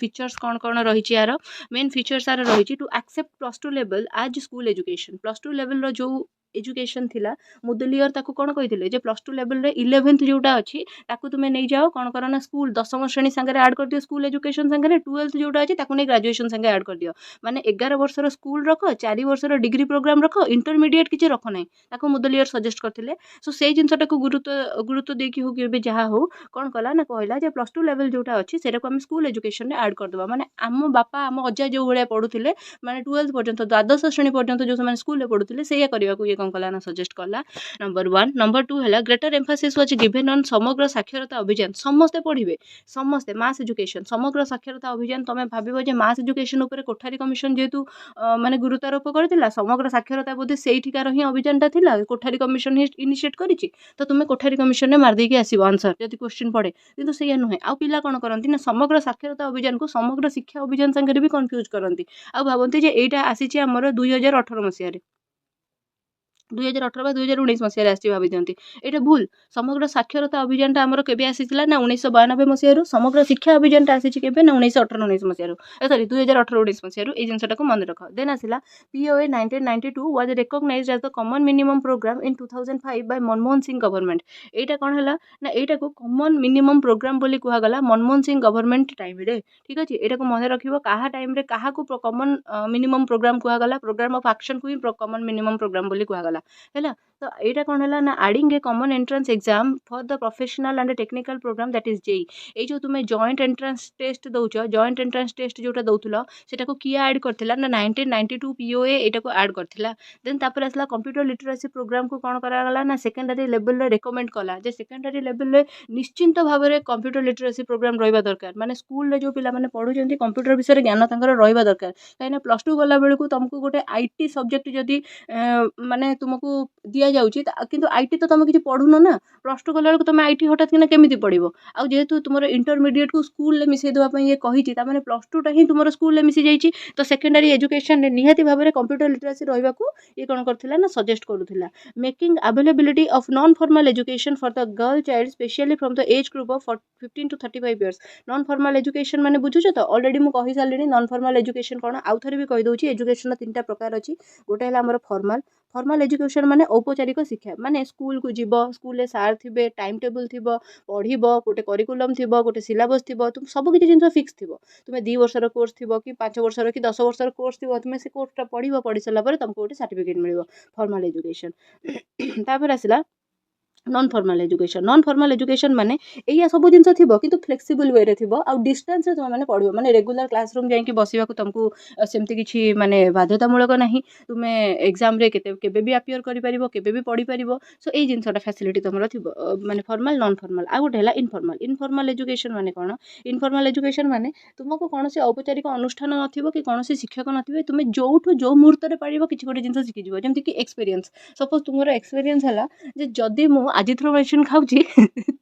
ଫିଚର୍ସ କ'ଣ କ'ଣ ରହିଛି ୟାର मेन फीचर्स यार रही टू एक्सेप्ट +2 लेवल आज स्कूल एजुकेशन +2 लेवल रो जो एजुकेशन थिला मुदलियर ताकू कौन कही जे +2 लेवल रे 11th जोटा अच्छी ताकू तुम्हें नहीं जाओ कौन कर ना स्कूल 10वीं श्रेणी संगे ऐड कर दियो स्कूल एजुकेशन संगे 12th जोटा अच्छी ताकू नहीं ग्रेजुएशन संगे ऐड कर दियो माने 11 वर्षर स्कूल रख 4 वर्षर डिग्री प्रोग्राम रख इंटरमीडिएट किसी रख ना ताकू मुदलियर सजेस्ट करते सो से जिनटा को गुरुत्व देखी हो कि जहाँ हो कौन कला ना कहला जे +2 लेवल जोटा अच्छी से आम स्कूल एजुकेशन ऐड करदे माने आम बापा आम अजा जो भाया पढ़ुले माने 12th पर्यंत द्वादश श्रेणी पर्यंत जो स्कूल पढ़ुले से करने को ये कौन कला ना सजेस्ट कला। नंबर 1 नंबर 2 है greater Mphasis was given on समग्र साक्षरता अभियान समस्ते पढ़े समस्ते मास एजुकेशन समग्र साक्षरता अभियान तुम भाव जे मास एजुकेशन उपर कोठारी कमिशन जेहेतु माने गुरुत्वारोप करथिला समग्र साक्षरता बोधे सेठिकार ही अभियानटा थिला कोठारी कमिशन ही इनिशिएट करिछि तो तुम कोठारी कमिशन ने मार देकी आसीबो आंसर जदि क्वेश्चन पड़े किंतु सेया नुहे आ पिला कोन करंती ना समग्र साक्षरता अभियान को समग्र शिक्षा अभियान संगे भी कंफ्यूज करंती आ भावंती जे एटा आसीछि हमर 2018 मसिया रे 2018 बा 2019 मसीह आसी भावी दिखती यहाँ भूल समग्र साक्षरता अभियानटा आमर केबे आसीथिला ना 1992 मसीह समग्र शिक्षा अभियानटा आसी केबे ना 1918-19 मसीह सॉरी 2018-19 मसीह ये जिनटा को मन रख। देन आसला POA 1992 was recognised as the common minimum programme in 2005 by Manmohan Singh government एटा कौन है ना एटा को कॉमन मिनिमम प्रोग्राम बोली कहगला मनमोहन सिंह गवर्नमेंट टाइम रे ठीक अच्छे यहाँ को मन रखिबो काहा टाइम रे काहा को कॉमन मिनिमम प्रोग्राम कहगला प्रोग्राम ऑफ एक्शन को ही कॉमन मिनिमम प्रोग्राम बोली कहगला है तो यहाँ कौन है ना holding a common entrance exam for the professional and technical programme that is JEE ये जो तुम्हें जॉइंट एंट्रेंस टेस्ट दौच जॉइंट एंट्रेंस टेस्ट जोटा दौल से किए ऐड करथिला ना 1992 POA यहाँ को ऐड करथिला। देन तापर आसला कंप्यूटर लिटरेसी प्रोग्राम को कौन करागला ना सेकेंडरी लेवल रे रेकमेंड कला जे सेकेंडरी लेवल रे निश्चिंत भाव में कंप्यूटर लिटरेसी प्रोग्राम रहिबा दरकार माने स्कूल रे जो पिला माने पढुचंती कंप्यूटर विषय ज्ञान तांकर रहिबा दरकार कहीं +2 गला बेलू तुमको गोटे IT सब्जेक्ट जदि माने तुमको दिया जाउची किंतु आईटी तो तुम किसी पढ़ुन ना प्लस टू कला तुम आईटी हठात किना केमिति पढ़िबो आ जेहेतु तुम इंटरमीडिएट को स्कूल मिसई देवा ये कही तार प्लस टू टा ही तुम स्कूल मिसी जाइए तो सेकेंडरी एजुकेशन निहाती भाव में कंप्यूटर लिटरेसी रहा ये कौन करथिला ना सजेस्ट करूथिला making availability of non formal education for the girl child specially from the age group of 15 to 35 years non formal education माने बुझुछ तो ऑलरेडी मु कहि सालनी नॉन फॉर्मल एजुकेशन कोन आउ थरे भी कहि दउची एजुकेशन तीनटा प्रकार अछि गोटे हला हमर फॉर्मल फॉर्मल एजुकेशन माने औपचारिक शिक्षा माने स्कूल को जीव स्कूल सार थे टाइम टेबल थी पढ़ गोटे करिकुलम थी गोटे सिलेबस थी तुम सब किसी जिन फिक्स थी तुम्हें 2 वर्षर कोर्स थी कि 5 वर्षर कि 10 वर्षर कोर्स थी तुम्हें से कोर्सटा पढ़ सारा तुमको गोटे सर्टिफिकेट मिल फॉर्मल एजुकेशन तापर आसला नॉन फॉर्मल एजुकेशन माने एया सब जिन थी कि फ्लेक्सिबल वे थी आ डिस्टेंस तुम मैंने पढ़ो माने रेगुलर क्लासरूम जाकि बसवा तुमको सेमती किसी माने बाध्यतामूलक नहीं तुम्हें एग्जाम रे केबे भी अपियर करि परिबो केबे भी पढ़ी परिबो सो ए जिनसटा फैसिलिटी तुम माने फॉर्मल नॉन फॉर्मल आ गोटे है इनफॉर्मल एजुकेशन माने कौन इनफॉर्मल एजुकेशन माने तुमको कौन से औपचारिक अनुष्ठान नथिबो कि कौन से शिक्षक नथिबे तुम्हें जोठु जो मुहूर्त रे पढ़िबो किछि गोटे जिनस शिखि जिवो जेमति कि एक्सपीरियंस सपोज तुमरो एक्सपीरियंस हला जे जदी मु आजिथ्रोमाइसिन खाऊची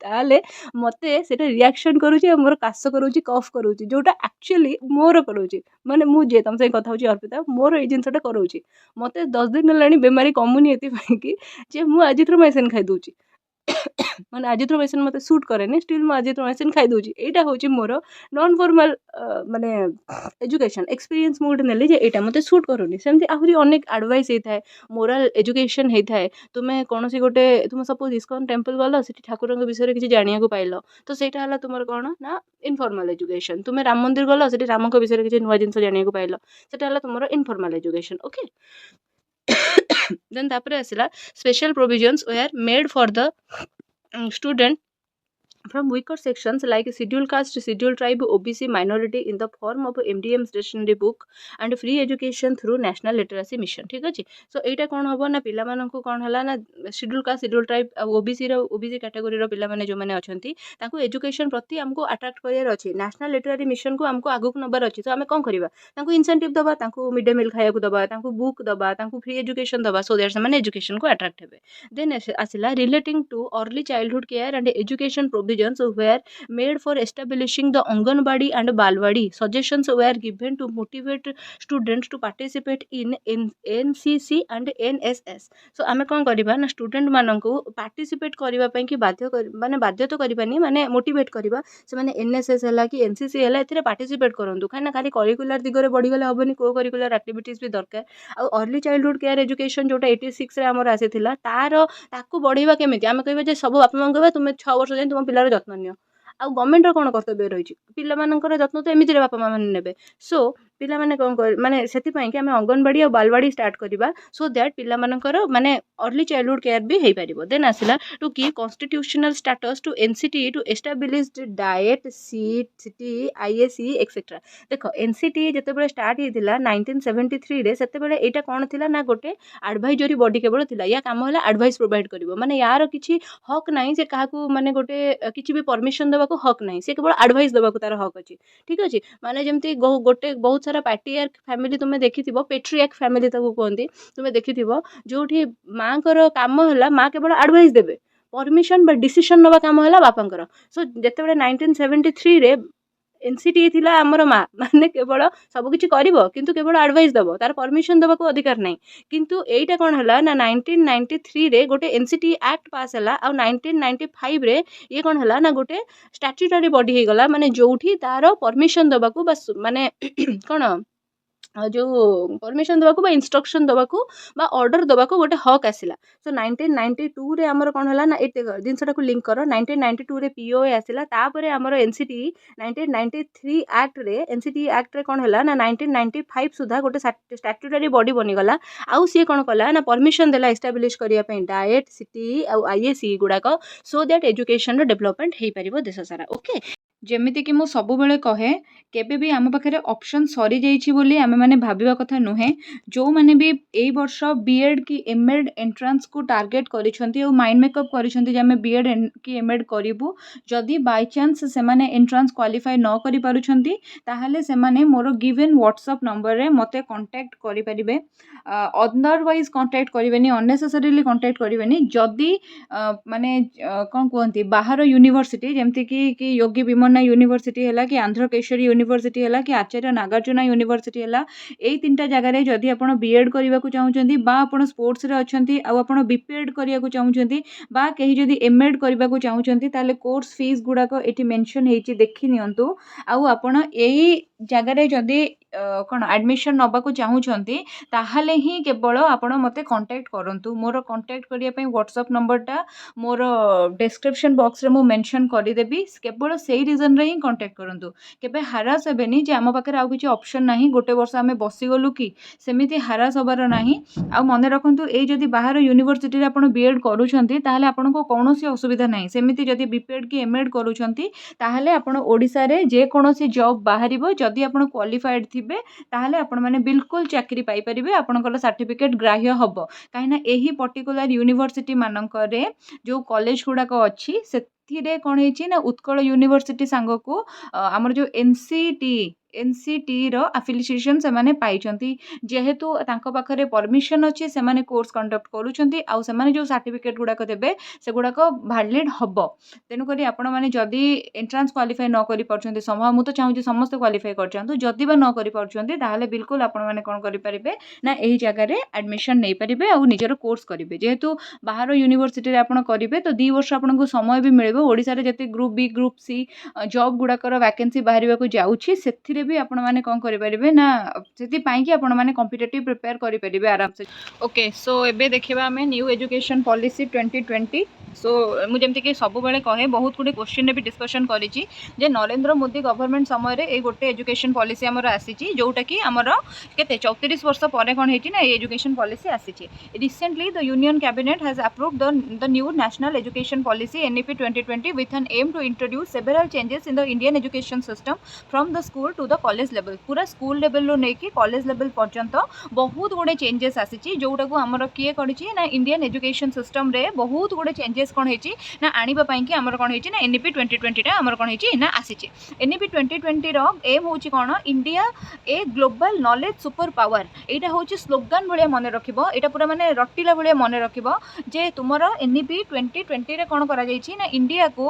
ताले मते सेटा रिएक्शन करूची मोर काश करूची कफ करूची जोटा एक्चुअली मोर करूची माने मु जे तुम से कथा होची अर्पिता मोर ए जिनसटा करूची मते 10 दिन लानी बेमारी कमुनी एति कि जे मु आजिथ्रोमाइसिन खाइ दूची माने आजिथ्रोमाइसिन मते सूट करेनी स्टिल मु आजिथ्रोमाइसिन खाइ दूची एटा होची मोर नॉन फॉर्मल माने एजुकेशन एक्सपीरियंस मोड नेली जे एटा मते सूट करूनी सेमती आहुरी अनेक एडवाइस हे थाए मोरल एजुकेशन हे थाए तुमे कोनोसी गोटे तुम सपोज इस्कॉन टेम्पल गलो सेठी ठाकुरଙ୍କ विषय किसी जानिया को पाइलो तो सेटा हला तुमर कोन ना इनफॉर्मल एजुकेशन तुमे राम मंदिर गलो सेठी रामଙ୍କ विषय किसी नुवा जिंस जानिया को पाइलो सेटा हला तुमर इनफॉर्मल एजुकेशन ओके then तापर आसिला special provisions were made for the student from weaker sections like scheduled caste, scheduled tribe, OBC minority in the form of MDM stationery book and free education through national literacy mission ठीक अछि सो एटा कोन होबो ना पिला मानन को कोन हला ना scheduled caste, scheduled tribe OBC category रो पिला माने जो माने अछंती ताको एजुकेशन प्रति हमको अट्रैक्ट करियर अछि नेशनल लिटरेरी मिशन को हमको आगु नबर अछि तो हमें कोन करबा ताको इंसेंटिव दबा ताको मिड डे मील खाया को दबा ताको बुक दबा ताको फ्री एजुकेशन दबा सो दैट माने एजुकेशन को अट्रैक्ट हेबे देन आसिला relating to early childhood care and education provisions were made for establishing the Anganwadi and Balwadi. Suggestions were given to motivate students to participate in NCC and NSS. So आमे कौन करिबा ना स्टूडेंट मानन को पार्टिसिपेट करिबा पई कि माने बाध्य तो करिबानी माने मोटिवेट करिबा से माने NSS हला कि NCC हला एथिरे पार्टिसिपेट करंतु खाना खाली करिकुलर दिगरे बढ़ी गले हबनी को करिकुलर एक्टिविटीज भी दरकार आ अर्ली चाइल्डहुड केयर एजुकेशन जोटा 86 रे हमर आसीथिला तार ताकू बढ़ीबा केमिति आमे कहबा जे सब बापा मां कहबा तुमे 6 वर्ष जाय तुम पिलार जत्न नियो आ गवर्नमेंट कौन कर्तव्य रही पिला मानकर जत्न तो एमिति बापा माँ मैंने नेबे सो पिला माने कौन कर माने सेति पई कि आमे अंगनवाड़ी और बालवाड़ी स्टार्ट करिबा सो दैट पिला मानकर माने अर्ली चाइल्डहुड केयर भी हेई परिबो देन आसिला to give constitutional status to NCT to established DIET CT ISE etcetera देखो एनसीटी जते बेले स्टार्ट हेतिला 1973 रे सेते बेले एटा कोन थिला ना गोटे एडवाइजरी बॉडी केवल थिला या काम होला एडवाइस प्रोवाइड करिवो माने यार किछि हक नाही जे काहाकू माने गोटे किछि भी परमिशन देबा को हक नाही से केवल एडवाइस देबा को तार हक अछि ठीक अछि माने जेमति गोटे बहुत सारा पैट्रियार्क फैमिली तुम देखिथिबो पेट्रियार्क फैमिली ताको कहंती तुम देखिथिबो जोठी मां कर काम होला मां केवल एडवाइस देबे परमिशन बा डिसीजन नबा काम होला बापांकर सो जेते बेले 1973 रे एनसीटी थिला हमर मां माने केवल सब किछि करिवो किंतु केवल एडवाइस दबो तार परमिशन दबा को अधिकार नाही किंतु एटा कोन हला ना 1993 रे गोटे एनसीटी एक्ट पास हला आ 1995 रे ये कोन हला ना गोटे स्टैट्यूटरी बॉडी हे गला माने जोठी तार परमिशन दबा को बस माने कोन जो परमिशन दबा को बा इंस्ट्रक्शन दबा को बा ऑर्डर दबा को गोटे हक आसिला सो 1992 रे हमर कोन हला ना ए जिनसटा को लिंक करो 1992 रे पीओए आसिला तापरे हमर एनसीटी 1993 एक्ट रे एनसीटी एक्ट रे कोन हला ना 1995 सुधा गोटे स्टैट्यूटरी बॉडी बनी गला आउ सी कोन कला ना परमिशन देला एस्टैब्लिश करिया पे डाइट सिटी आ आईएसई गुडा को सो दैट एजुकेशन रो डेवलपमेंट हेई परिबो देश सारा ओके ଯେମିତିକି ମୁଁ ସବୁବେଳେ କହେ କେବେ ବି ଆମ ପାଖରେ ଅପସନ୍ ସରିଯାଇଛି ବୋଲି ଆମେମାନେ ଭାବିବା କଥା ନୁହେଁ। ଯେଉଁମାନେ ବି ଏଇ ବର୍ଷ ବିଏଡ଼୍ କି ଏମ୍ଏଡ଼୍ ଏଣ୍ଟ୍ରାନ୍ସକୁ ଟାର୍ଗେଟ୍ କରିଛନ୍ତି ଆଉ ମାଇଣ୍ଡ ମେକଅପ୍ କରିଛନ୍ତି ଯେ ଆମେ ବିଏଡ଼୍ କି ଏମ୍ଏଡ଼୍ କରିବୁ, ଯଦି ବାଇଚାନ୍ସ ସେମାନେ ଏଣ୍ଟ୍ରାନ୍ସ କ୍ୱାଲିଫାଏ ନ କରିପାରୁଛନ୍ତି ତାହେଲେ ସେମାନେ ମୋର ଗିଭେନ୍ ହ୍ୱାଟ୍ସଆପ୍ ନମ୍ବରରେ ମୋତେ କଣ୍ଟାକ୍ଟ କରିପାରିବେ। ଅଦରୱାଇଜ୍ କଣ୍ଟାକ୍ଟ କରିବେନି, ଅନନେସେସାରିଲି କଣ୍ଟାକ୍ଟ କରିବେନି। ଯଦି ମାନେ କ'ଣ କୁହନ୍ତି ବାହାର ୟୁନିଭର୍ସିଟି ଯେମିତିକି କି ଯୋଗୀ ବିମନା ୟୁନିଭର୍ସିଟି ହେଲା କି ଆନ୍ଧ୍ରକେଶରୀ ୟୁନିଭର୍ସିଟି ହେଲା କି ଆଚାର୍ଯ୍ୟ ନାଗାର୍ଜୁନ ୟୁନିଭର୍ସିଟି ହେଲା, ଏଇ 3ଟା ଜାଗାରେ ଯଦି ଆପଣ ବିଏଡ଼୍ କରିବାକୁ ଚାହୁଁଛନ୍ତି ବା ଆପଣ ସ୍ପୋର୍ଟସରେ ଅଛନ୍ତି ଆଉ ଆପଣ ବିପିଏଡ଼୍ କରିବାକୁ ଚାହୁଁଛନ୍ତି ବା କେହି ଯଦି ଏମ୍ଏଡ଼୍ କରିବାକୁ ଚାହୁଁଛନ୍ତି ତାହେଲେ କୋର୍ସ ଫିସ୍ ଗୁଡ଼ାକ ଏଠି ମେନସନ୍ ହେଇଛି, ଦେଖି ନିଅନ୍ତୁ। ଆଉ ଆପଣ ଏଇ ଜାଗାରେ ଯଦି କ'ଣ ଆଡ଼ମିସନ୍ ନେବାକୁ ଚାହୁଁଛନ୍ତି ତାହେଲେ ହିଁ କେବଳ ଆପଣ ମୋତେ କଣ୍ଟାକ୍ଟ କରନ୍ତୁ। ମୋର କଣ୍ଟାକ୍ଟ କରିବା ପାଇଁ ହ୍ୱାଟ୍ସଆପ୍ ନମ୍ବରଟା ମୋର ଡେସ୍କ୍ରିପସନ୍ ବକ୍ସରେ ମୁଁ ମେନସନ୍ କରିଦେବି। କେବଳ ସେଇ ରିଜନ୍ରେ ହିଁ କଣ୍ଟାକ୍ଟ କରନ୍ତୁ। କେବେ ହାରାସ ହେବେନି ଯେ ଆମ ପାଖରେ ଆଉ କିଛି ଅପସନ୍ ନାହିଁ, ଗୋଟେ ବର୍ଷ ଆମେ ବସିଗଲୁ କି, ସେମିତି ହାରାସ ହେବାର ନାହିଁ। ଆଉ ମନେ ରଖନ୍ତୁ ଏଇ ଯଦି ବାହାର ୟୁନିଭର୍ସିଟିରେ ଆପଣ ବିଏଡ଼୍ କରୁଛନ୍ତି ତାହେଲେ ଆପଣଙ୍କୁ କୌଣସି ଅସୁବିଧା ନାହିଁ। ସେମିତି ଯଦି ବିପିଏଡ଼୍ କି ଏମ୍ଏଡ଼୍ କରୁଛନ୍ତି ତାହେଲେ ଆପଣ ଓଡ଼ିଶାରେ ଯେକୌଣସି ଜବ୍ ବାହାରିବ, ଯଦି ଆପଣ କ୍ୱାଲିଫାଏଡ଼୍ ଥିବେ ତାହେଲେ ଆପଣମାନେ ବିଲକୁଲ ଚାକିରି ପାଇପାରିବେ, ଆପଣଙ୍କର ସାର୍ଟିଫିକେଟ୍ ଗ୍ରାହ୍ୟ ହେବ। କାହିଁକିନା ଏହି ପର୍ଟିକୁଲାର ୟୁନିଭର୍ସିଟି ମାନଙ୍କରେ ଯେଉଁ କଲେଜ ଗୁଡ଼ାକ ଅଛି ସେଥିରେ କ'ଣ ହେଇଛି ନା ଉତ୍କଳ ୟୁନିଭର୍ସିଟି ସାଙ୍ଗକୁ ଆମର ଯେଉଁ ଏନ୍ସିଟିର ଆଫିଲିଏସନ୍ ସେମାନେ ପାଇଛନ୍ତି। ଯେହେତୁ ତାଙ୍କ ପାଖରେ ପରମିସନ୍ ଅଛି ସେମାନେ କୋର୍ସ କଣ୍ଡକ୍ଟ କରୁଛନ୍ତି ଆଉ ସେମାନେ ଯେଉଁ ସାର୍ଟିଫିକେଟ୍ ଗୁଡ଼ାକ ଦେବେ ସେଗୁଡ଼ାକ ଭ୍ୟାଲିଡ୍ ହେବ। ତେଣୁକରି ଆପଣମାନେ ଯଦି ଏଣ୍ଟ୍ରାନ୍ସ କ୍ୱାଲିଫାଏ ନ କରିପାରୁଛନ୍ତି, ମୁଁ ତ ଚାହୁଁଛି ସମସ୍ତେ କ୍ୱାଲିଫାଏ କରିଯାଆନ୍ତୁ, ଯଦି ବା ନ କରିପାରୁଛନ୍ତି ତାହେଲେ ବିଲକୁଲ ଆପଣମାନେ କ'ଣ କରିପାରିବେ ନା ଏହି ଜାଗାରେ ଆଡ଼ମିସନ୍ ନେଇପାରିବେ ଆଉ ନିଜର କୋର୍ସ କରିବେ। ଯେହେତୁ ବାହାର ୟୁନିଭର୍ସିଟିରେ ଆପଣ କରିବେ ତ 2 ବର୍ଷ ଆପଣଙ୍କୁ ସମୟ ବି ମିଳିବ। ଓଡ଼ିଶାରେ ଯେତେ group B group C job ଗୁଡ଼ାକର ଭ୍ୟାକେନ୍ସି ବାହାରିବାକୁ ଯାଉଛି ସେଥିରେ ବି ଆପଣମାନେ କ'ଣ କରିପାରିବେ ନା ସେଥିପାଇଁକି ଆପଣମାନେ କମ୍ପିଟେଟିଭ୍ ପ୍ରିପେୟାର କରିପାରିବେ ଆରାମସେ। ଓକେ, ସୋ ଏବେ ଦେଖିବା ଆମେ ନ୍ୟୁ ଏଜୁକେସନ୍ ପଲିସି 2020। ସୋ ମୁଁ ଯେମିତିକି ସବୁବେଳେ କହେ ବହୁତ ଗୁଡ଼ିଏ କ୍ୱେଶ୍ଚିନ୍ରେ ବି ଡିସ୍କସନ୍ କରିଛି ଯେ ନରେନ୍ଦ୍ର ମୋଦି ଗଭର୍ଣ୍ଣମେଣ୍ଟ ସମୟରେ ଏଇ ଗୋଟେ ଏଜୁକେସନ୍ ପଲିସି ଆମର ଆସିଛି, ଯେଉଁଟାକି ଆମର କେତେ 34 ବର୍ଷ ପରେ କ'ଣ ହେଇଛି ନା ଏଇ ଏଜୁକେସନ୍ ପଲିସି ଆସିଛି। Recently the union cabinet has approved the new national education policy NEP 2020 with an aim to introduce several changes in the Indian education system from the school to the college level। पूरा स्कूल लेवल नहीं कॉलेज लेवल पर्यंत बहुत गुड़े चेंजेस आसी, जोटा को आमर किए करी ना इंडियन एजुकेशन सिस्टम रे बहुत गुड़े चेंजेस कौन है ना आने आमर कौन है ना NEP 2020 आमर कौन है ना आसी। NEP 2020 रो एम हूँ कौन India a global knowledge super power, यहाँ हूँ स्लोगान भाया मन रखिबो, यहाँ पूरा माने रटिला भाया मन रखिबो जे तुमर NEP 2020 रे कौन करा जायछि ना इंडिया को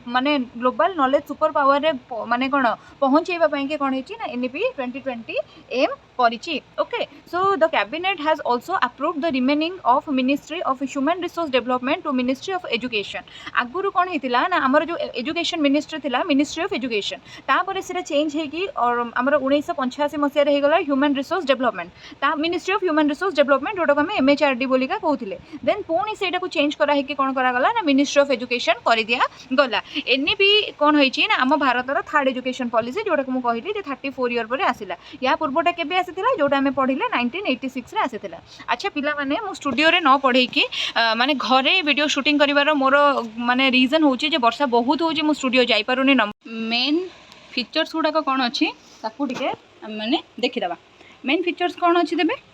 माने ग्लोबल नॉलेज सुपर पावर रे माने कौन पहुँचेबा पई के कौन है ना NEP 2020 एम करिछि। Okay, so the cabinet has also approved the remaining of ministry of human resource development to ministry of education. आगुरु कौन हेतिला ना हमर जो एजुकेशन मिनिस्ट्री थिला मिनिस्ट्री ऑफ एजुकेशन, तापर सेटा चेंज हे कि और हमर 1985 मसिया रे हे गला ह्यूमन रिसोर्स डेवलपमेंट, ता ministry of human resource development जोटा को हम MHRD बोलिका कहउथिले। देन पुणी सेटा को चेंज करा हे कि कोन करा गला ना मिनिस्ट्री ऑफ एजुकेशन कर दिया गला। NEP कोन होइछि ना हम भारत रो थर्ड एजुकेशन पॉलिसी जोटा को मु कहिली जे 34 ईयर पर आसिला। या पूर्वटा केबे आसिथिला जोटा हमें पढिले 1986 रे आसिथिला। अच्छा पिला माने मु स्टूडियो रे न पढै कि माने घरे वीडियो शूटिंग करिवार मोर माने रीजन होछि जे वर्षा बहुत होछि, मु स्टूडियो जाई पारुनी। मेन फीचर्स गुडा कोन अछि ताकू टिके माने देखि दबा। मेन फीचर्स कोन अछि देबे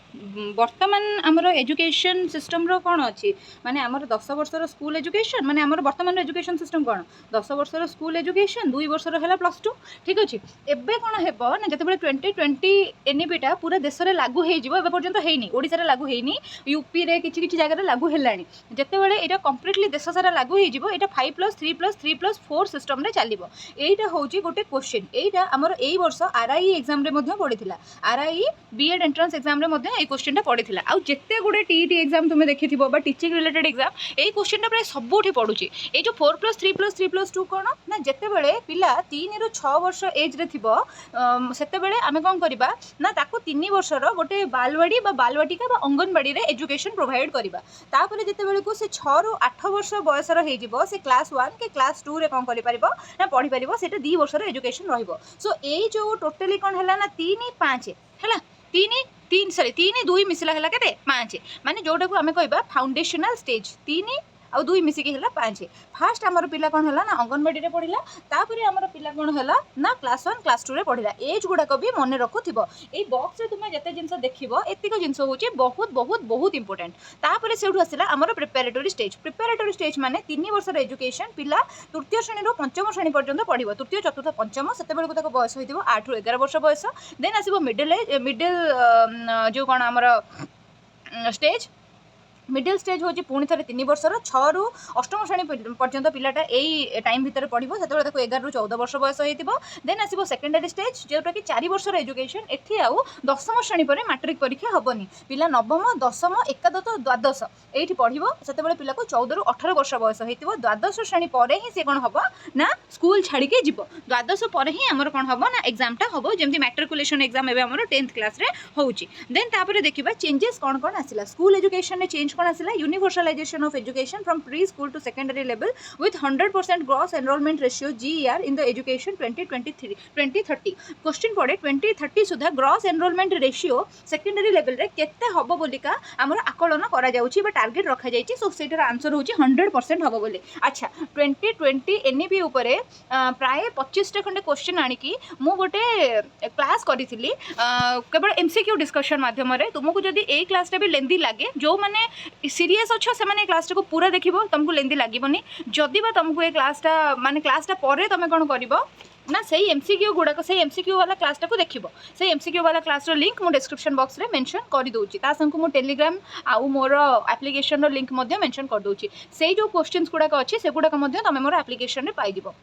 बर्तमान आमर एजुकेशन सिस्टम रो कौन अच्छी माने आमर 10 वर्षर स्कूल एजुकेशन माने आमर बर्तमान एजुकेशन सिस्टम कौन 10 वर्षर स्कूल एजुकेशन 2 वर्षर है +2। ठीक अच्छे एबे कौन हे ना जिते 2020 NEP टा पूरा देश में लागू हो पर्यंत है ओडिशा रे लागू है यूपी रे किछि जगह लागू है जिते बड़े यहाँ कम्प्लीटली देश सारा लागू हो 5+3+3+4 सिस्टम रे चलिबो। एटा होची गोटे क्वेश्चन एटा आमर एई वर्ष RI एग्जाम रे मध्ये पड़ीथिला RI बीएड एंट्रेंस एग्जाम रे मध्ये एई क्वेश्चन टा पड़ीथिला। आ जेते गुडे टीईटी एग्जाम तुमे देखिथिबो बा टीचिंग रिलेटेड एग्जाम एई क्वेश्चन टा प्राय सबुठी पडुची। ए जो 4+3+3+2 कोन ना जेते बेले पिला 3 रु 6 वर्ष एज रे थिबो सेते बेले आमे कोन करबा ना ताको 3 वर्षर गोटे बालवाड़ी बा बालवाटिका बा अंगनवाड़ी रे एजुकेशन प्रोवाइड करबा। तापर जेते बेले को से 6 रु 8 वर्ष बयसर हे जिवो से क्लास 1 के क्लास 2 रे कोन करि परिबो ना पढि परिबो सेटा 2 वर्षर एजुकेशन रहिबो। सो एई जो टोटली कोन हला ना 3 5 हला 3 2 मिसला हला केते 5 माने जोटा को आमे कहबा फाउंडेशनल स्टेज 3 आउ 2 मिसिकी हला 5 फास्ट आमर पिला कोन हला ना अंगनवाड़ी रे पढ़िला तापरे आमर पिला कोन हला ना क्लास 1 क्लास 2 रे पढ़िला एज गुडा को भी मने रखुथिबो ए बॉक्स रे तुमे जते जिंस देखिबो एतिको जिंस होची बहुत बहुत बहुत इंपोर्टेंट तापरे सेउठु आसिला आमर प्रिपरेटरी स्टेज माने 3 वर्ष रे एजुकेशन पिला तृतीय श्रेणी रो पंचम श्रेणी पर्यंत पढ़िबो तृतीय चतुर्थ पंचम सेते बेलको ताको बयस होइतिबो 8 ରୁ 11 वर्ष बयस देन आसीबो मिडिल जो कोन आमर स्टेज मिडिल स्टेज होची पुणी थे 3 वर्षर 6 ରୁ 8ମ श्रेणी पर्यंत पिलाटा यही टाइम भितर पढ़ो से 11 ରୁ 14 वर्ष बयस होइतिबो देन आसीबो सेकेंडरी स्टेज जोटा कि 4 वर्षर एजुकेशन एठी आउ 10ମ श्रेणी पर मैट्रिक परीक्षा हबनी पिला नवम दशम एकादश द्वादश एठी पढ़िबो सेते बेले पिला को 14 ରୁ 18 वर्ष बयस होइतिबो द्वादश श्रेणी परे ही से कोन हबो ना स्कूल छाड़ी के जिवो द्वादश परे ही हमर कोन हबो ना एग्जामटा हबो जेमति मैट्रिकुलेशन एग्जाम एबे हमर 10th क्लास रे होउची देन तापरे देखिबा चेंजेस कोन कोन आसिला स्कूल एजुकेशन रे चेंज कोन आसिला universalisation of education from pre school to secondary level with 100% gross enrolment ratio GER in the education 2030 question पड़े 2030 सुधा gross enrolment ratio secondary level रे केते हबो बोलिका हमर आकलन करा जाउची बा टारगेट रखा जाइची सो सेटर आंसर होची 100% हबो बोली अच्छा 2020 एनईपी उपरे प्राय 25 टा खंडे क्वेश्चन आनी की मु गोटे क्लास करिथिली केवल एमसीक्यू डिस्कशन माध्यम रे तुमको जदी ए क्लास रे भी लेंदी लागे जो माने सीरियस अच्छो से माने क्लास को पूरा देखिबो तुमको लेंदी लागबोनी जदी बा तुमको ए क्लासटा माने क्लासटा परे तुम कोन करिवो ना सही एमसीक्यू गुड़ाक से एमसीक्यू वाला क्लासटा को देखिबो से एमसीक्यू वाला क्लास रो लिंक मु डिस्क्रिप्शन बॉक्स रे मेंशन कर दोची ता संग मु टेलीग्राम आउ मोर एप्लीकेशन रो लिंक मध्ये मेंशन कर दोची से जो क्वेश्चंस गुड़ाक अछि से गुड़ाक मध्ये तमे मोर एप्लीकेशन रे पाई दिबो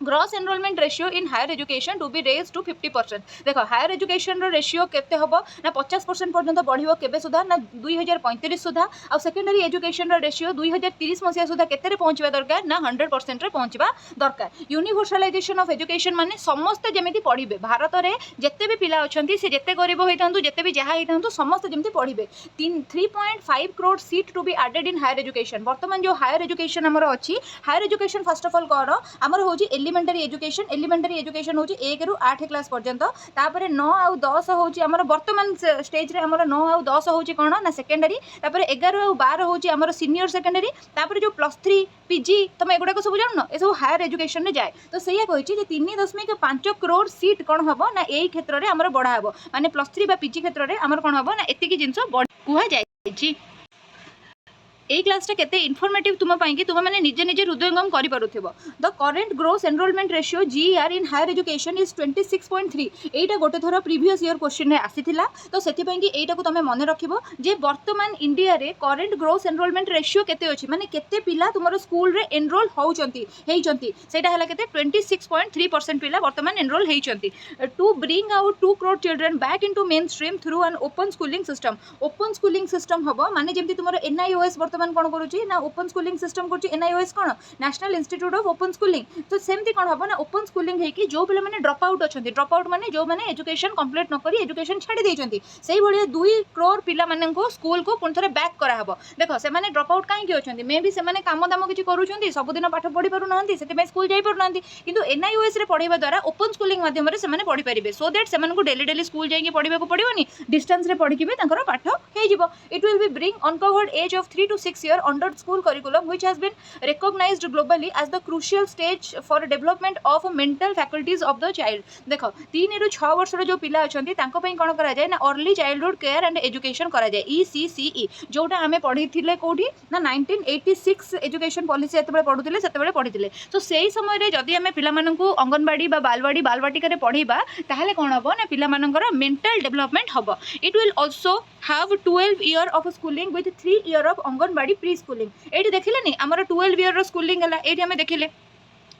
gross enrolment ratio in higher education to be raise to 50% देखो हायर एजुकेशन रो रेशियो केते हबो ना 50% पर्यंत बढ़िबो केबे सुधा ना 2035 सुधा आ सेकेंडरी एजुकेशन रो रेशियो 2030 मसिया सुधा केते रे पहुंचबा दरकार ना 100% रे पहुंचबा दरकार यूनिवर्सलाइजेशन ऑफ एजुकेशन माने समस्त जेमिति पढ़िबे भारत रे जत्ते भी पिला अछंती से जत्ते गरीब होइतांतु जत्ते भी जहा होइतांतु समस्त जेमिति पढ़िबे 3.5 crore seat to be added in higher education वर्तमान जो हायर एजुकेशन हमर अछि higher education first of all करो हमर होजी एलिमेंटरी एजुकेशन होची 1 ରୁ 8 क्लास पर्यंत तापर 9 आउ 10 होची हमर वर्तमान स्टेज रे हमर 9 आउ 10 होची कोन ना सेकेंडरी तापर 11 आउ 12 होची हमर सीनियर सेकेंडरी तापर जो +3 पीजी तुम एगुडा को सब जान न ए सब हायर एजुकेशन रे जाए तो सैया कहिची जे 3.5 करोड़ सीट कोन हबो ना एई क्षेत्र रे हमर बडा हबो माने +3 बा पीजी क्षेत्र रे हमर कोन हबो ना एतिकी जिंस कुहा जायची ए क्लासटा केते इन्फॉर्मेटिव तुम पाई कि तुम माने निजे निजे हृदयंगम करि पारुथिबो the current gross enrolment ratio GER in higher education is 26.3 एटा गोटे थोर प्रीवियस ईयर क्वेश्चन रे आसीथिला तो सेति पाई कि एटा को तुम मने रखिबो जे वर्तमान इंडिया रे करेंट ग्रोस एनरोलमेंट रेशियो केते अछि माने केते पिला तुमरो स्कूल रे एनरोल हेइचंती सेटा हला केते 26.3% पिला वर्तमान एनरोल हेइचंती to bring out 2 crore children back into mainstream through an open schooling system हबो माने जेमति तुमरो NIOS वर्तमान कोन करूची ना ओपन स्कूलिंग सिस्टम करूची NIOS कोन national institute of open schooling तो सेमती कोन हबो ना ओपन स्कूलिंग हेकी जो पिला माने ड्रॉप आउट अछंती ड्रॉप आउट माने जो माने एजुकेशन कंप्लीट न करी एजुकेशन छाडी देइचंती सेही भलिया 2 करोड़ पिला माने को स्कूल को पुन थरे बैक करा हबो देखो से माने ड्रॉप आउट काहे की अछंती मे भी से माने काम दाम किछि करूचंती सब दिन पाठ पढी पारु नांती सेते में स्कूल जाई पारु नांती किंतु NIOS रे पढाइबा द्वारा ओपन स्कूलिंग माध्यम रे से माने पढी परिबे सो दैट से माने को डेली स्कूल जाई के पढिबा को पडिबोनी डिस्टेंस रे पढी के तांकर पाठ हे जिवो it will be bring uncovered age of 3 to 6 year under school curriculum which has been recognized globally as the crucial stage for development of mental faculties of the child देखो 3 ରୁ 6 वर्ष रो जो पिला अछंती तांको पई कोन करा जाय ना early childhood care and education करा जाय ECCE जोटा हमें पढी थिले कोठी ना 1986 एजुकेशन पॉलिसी एतबे पढुथिले तो सेही समय रे जदी हमें पिला मानन को अंगनवाड़ी बा बालवाटिका रे पढीबा ताहाले कोन हबो ना पिला माननकर मेंटल डेवलपमेंट हबो it will also have 12 year of schooling with 3 year of anganwadi pre schooling एठी देखिले नि हमर 12 year रो स्कूलिंग हला एठी हमें देखिले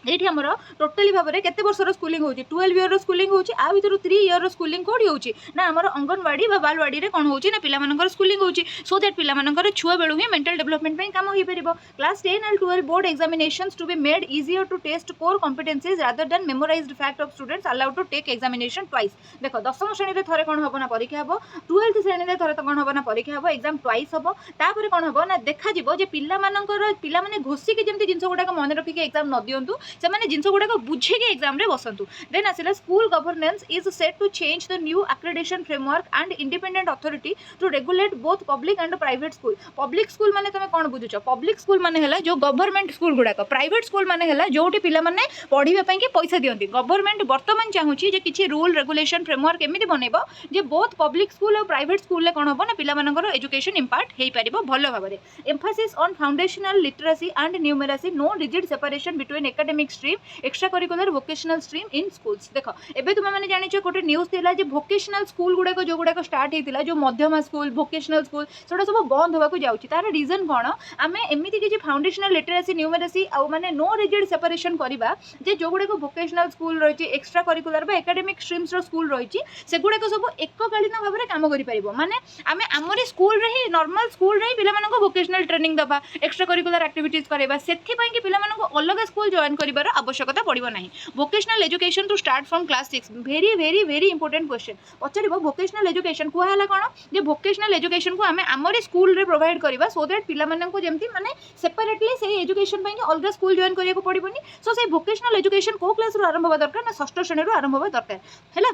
एठी हमर टोटली भाबरे केते वर्ष रो स्कूलिंग होची 12 इयर रो स्कूलिंग होची आ भितर 3 इयर रो स्कूलिंग कोडी होची ना हमर अंगनवाड़ी बा बालवाड़ी रे कोन होची ना पिला मानकर स्कूलिंग होची सो दैट पिला मानकर छुआ बेलु ही मेंटल डेवलपमेंट पे काम होई परिबो class 10 and 12 board examinations to be made easier to test core competencies rather than memorised fact of students allowed to take examination twice देखो 10th श्रेणी रे थरे कोन हबो ना परीक्षा हबो 12th श्रेणी रे थरे कोन हबो ना परीक्षा हबो एग्जाम ट्वाइस हबो तापर कोन हबो ना देखा जिवो जे पिला मानकर पिला माने घोसी के जेमति जिंस गुडा को मन रखी के एग्जाम न दियंतु से जिनस गुड़ाक बुझे एग्जाम रे बसतु देन आसला school governance is set to change the new accreditation framework and independent authority to regulate both public and private school public school माने तुम कौन बुझुच पब्लिक स्कूल माने है जो गवर्नमेंट स्कूल गुड़ाक प्राइवेट स्कूल माने है जो पिला माने पढ़ाई कि पैसा दियंती गवर्नमेंट बर्तमान चाहूँगी किसी रूल रेगुलेशन फ्रेमवर्क एमती बनइब जे बोथ पब्लिक स्कूल और प्राइवेट स्कूल कौन हम ना पिलामानकर एजुकेशन इम्पाक्ट हो पार भल भाव में emphasis on foundational literacy and numeracy no rigid separation between academic stream extra curricular vocational stream in schools देख एबे तुम मैंने जानिछ गोटे न्यूज थिला जे वोकेशनल स्कूल गुड़ाक जो गुड़ाक स्टार्ट होता जो मध्यमा स्कूल वोकेशनल स्कूल से सब बंद होगा जाऊँगी तार रिजन कौन आम एमती किसी फाउंडेशनल लिटरेसी न्यूमेरासी आउ माने नो रिजिड सेपरेशन करवा जे जो गुड़ाक वोकेशनल स्कूल रही एक्स्ट्रा करिकुलर बा एकेडमिक स्ट्रीम्स स्कूल रही से गुड़ाक सब एककालीन भाव में कम कर माने आम आमरी स्कूल रे ही नॉर्मल स्कूल रे पिला मानको वोकेशनल ट्रेनिंग दबा एक्स्ट्रा करिकुलर एक्टिविटीज करबा सेथि पई कि पिला मानको अलग स्कूल जॉइन करिवार आवश्यकता पड़िबो नाही vocational education to start from class 6 very very very important question पचारिबो वोकेशनल एजुकेशन को हला कोन जे वोकेशनल एजुकेशन को आमे आमरी स्कूल रे प्रोवाइड करबा सो दैट पिला मानको जेमति माने सेपरेटली से एजुकेशन पई कि अलग स्कूल जॉइन करिया को पड़िबोनी सो से वोकेशनल एजुकेशन को क्लास रो आरंभ होबा दरकार ना षष्ठ श्रेणी रो आरंभ होबा दरकार हैला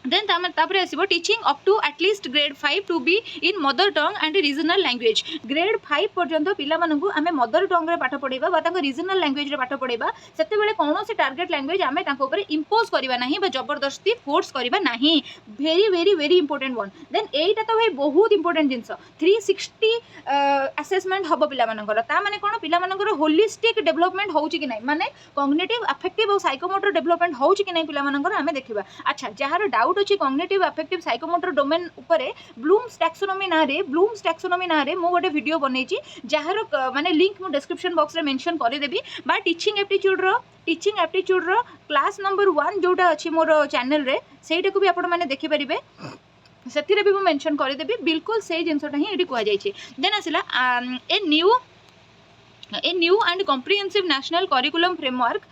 देन तापर आसो teaching up to at least grade 5 to be in mother tongue and regional language grade 5 पर्यंत पिला मानकु आमे मदर टंग रे पाठ पढ़ेबा बा ताको रीजनल लैंग्वेज रे पाठ पढ़ेबा सेते बेले कोनोसी टारगेट लैंग्वेज आमे ताको ऊपर इंपोज करबा नाही बा जबरदस्ती फोर्स करबा नाही very very very important one then एटा तो भाई बहुत इंपोर्टेंट जिंस 360 असेसमेंट हबो पिला मानकर ता माने कोन पिला मानकर होलिस्टिक डेवलपमेंट होउची कि नाही माने कॉग्निटिव अफेक्टिव और साइकोमोटर डेवलपमेंट होउची कि नाही पिला मानकर आमे देखिबा अच्छा जहार डाउट अच्छी कॉग्निटिव अफेक्टिव साइकोमोटर डोमेन उपरे ब्लूम्स टैक्सोनॉमी ना रे मो गोटे वीडियो बनैछि जहार माने लिंक मु डिस्क्रिप्शन बॉक्स रे मेंशन कर देबी बा टीचिंग एप्टीट्यूड रो क्लास नंबर 1 जोटा अछि मोर चैनल रे सेटा को भी आपण माने देखि परिबे सेथिरे भी मु मेंशन कर देबी बिल्कुल से जिंसटा ही एटी कुआ जाइछि देन आसिला a new and comprehensive national curriculum framework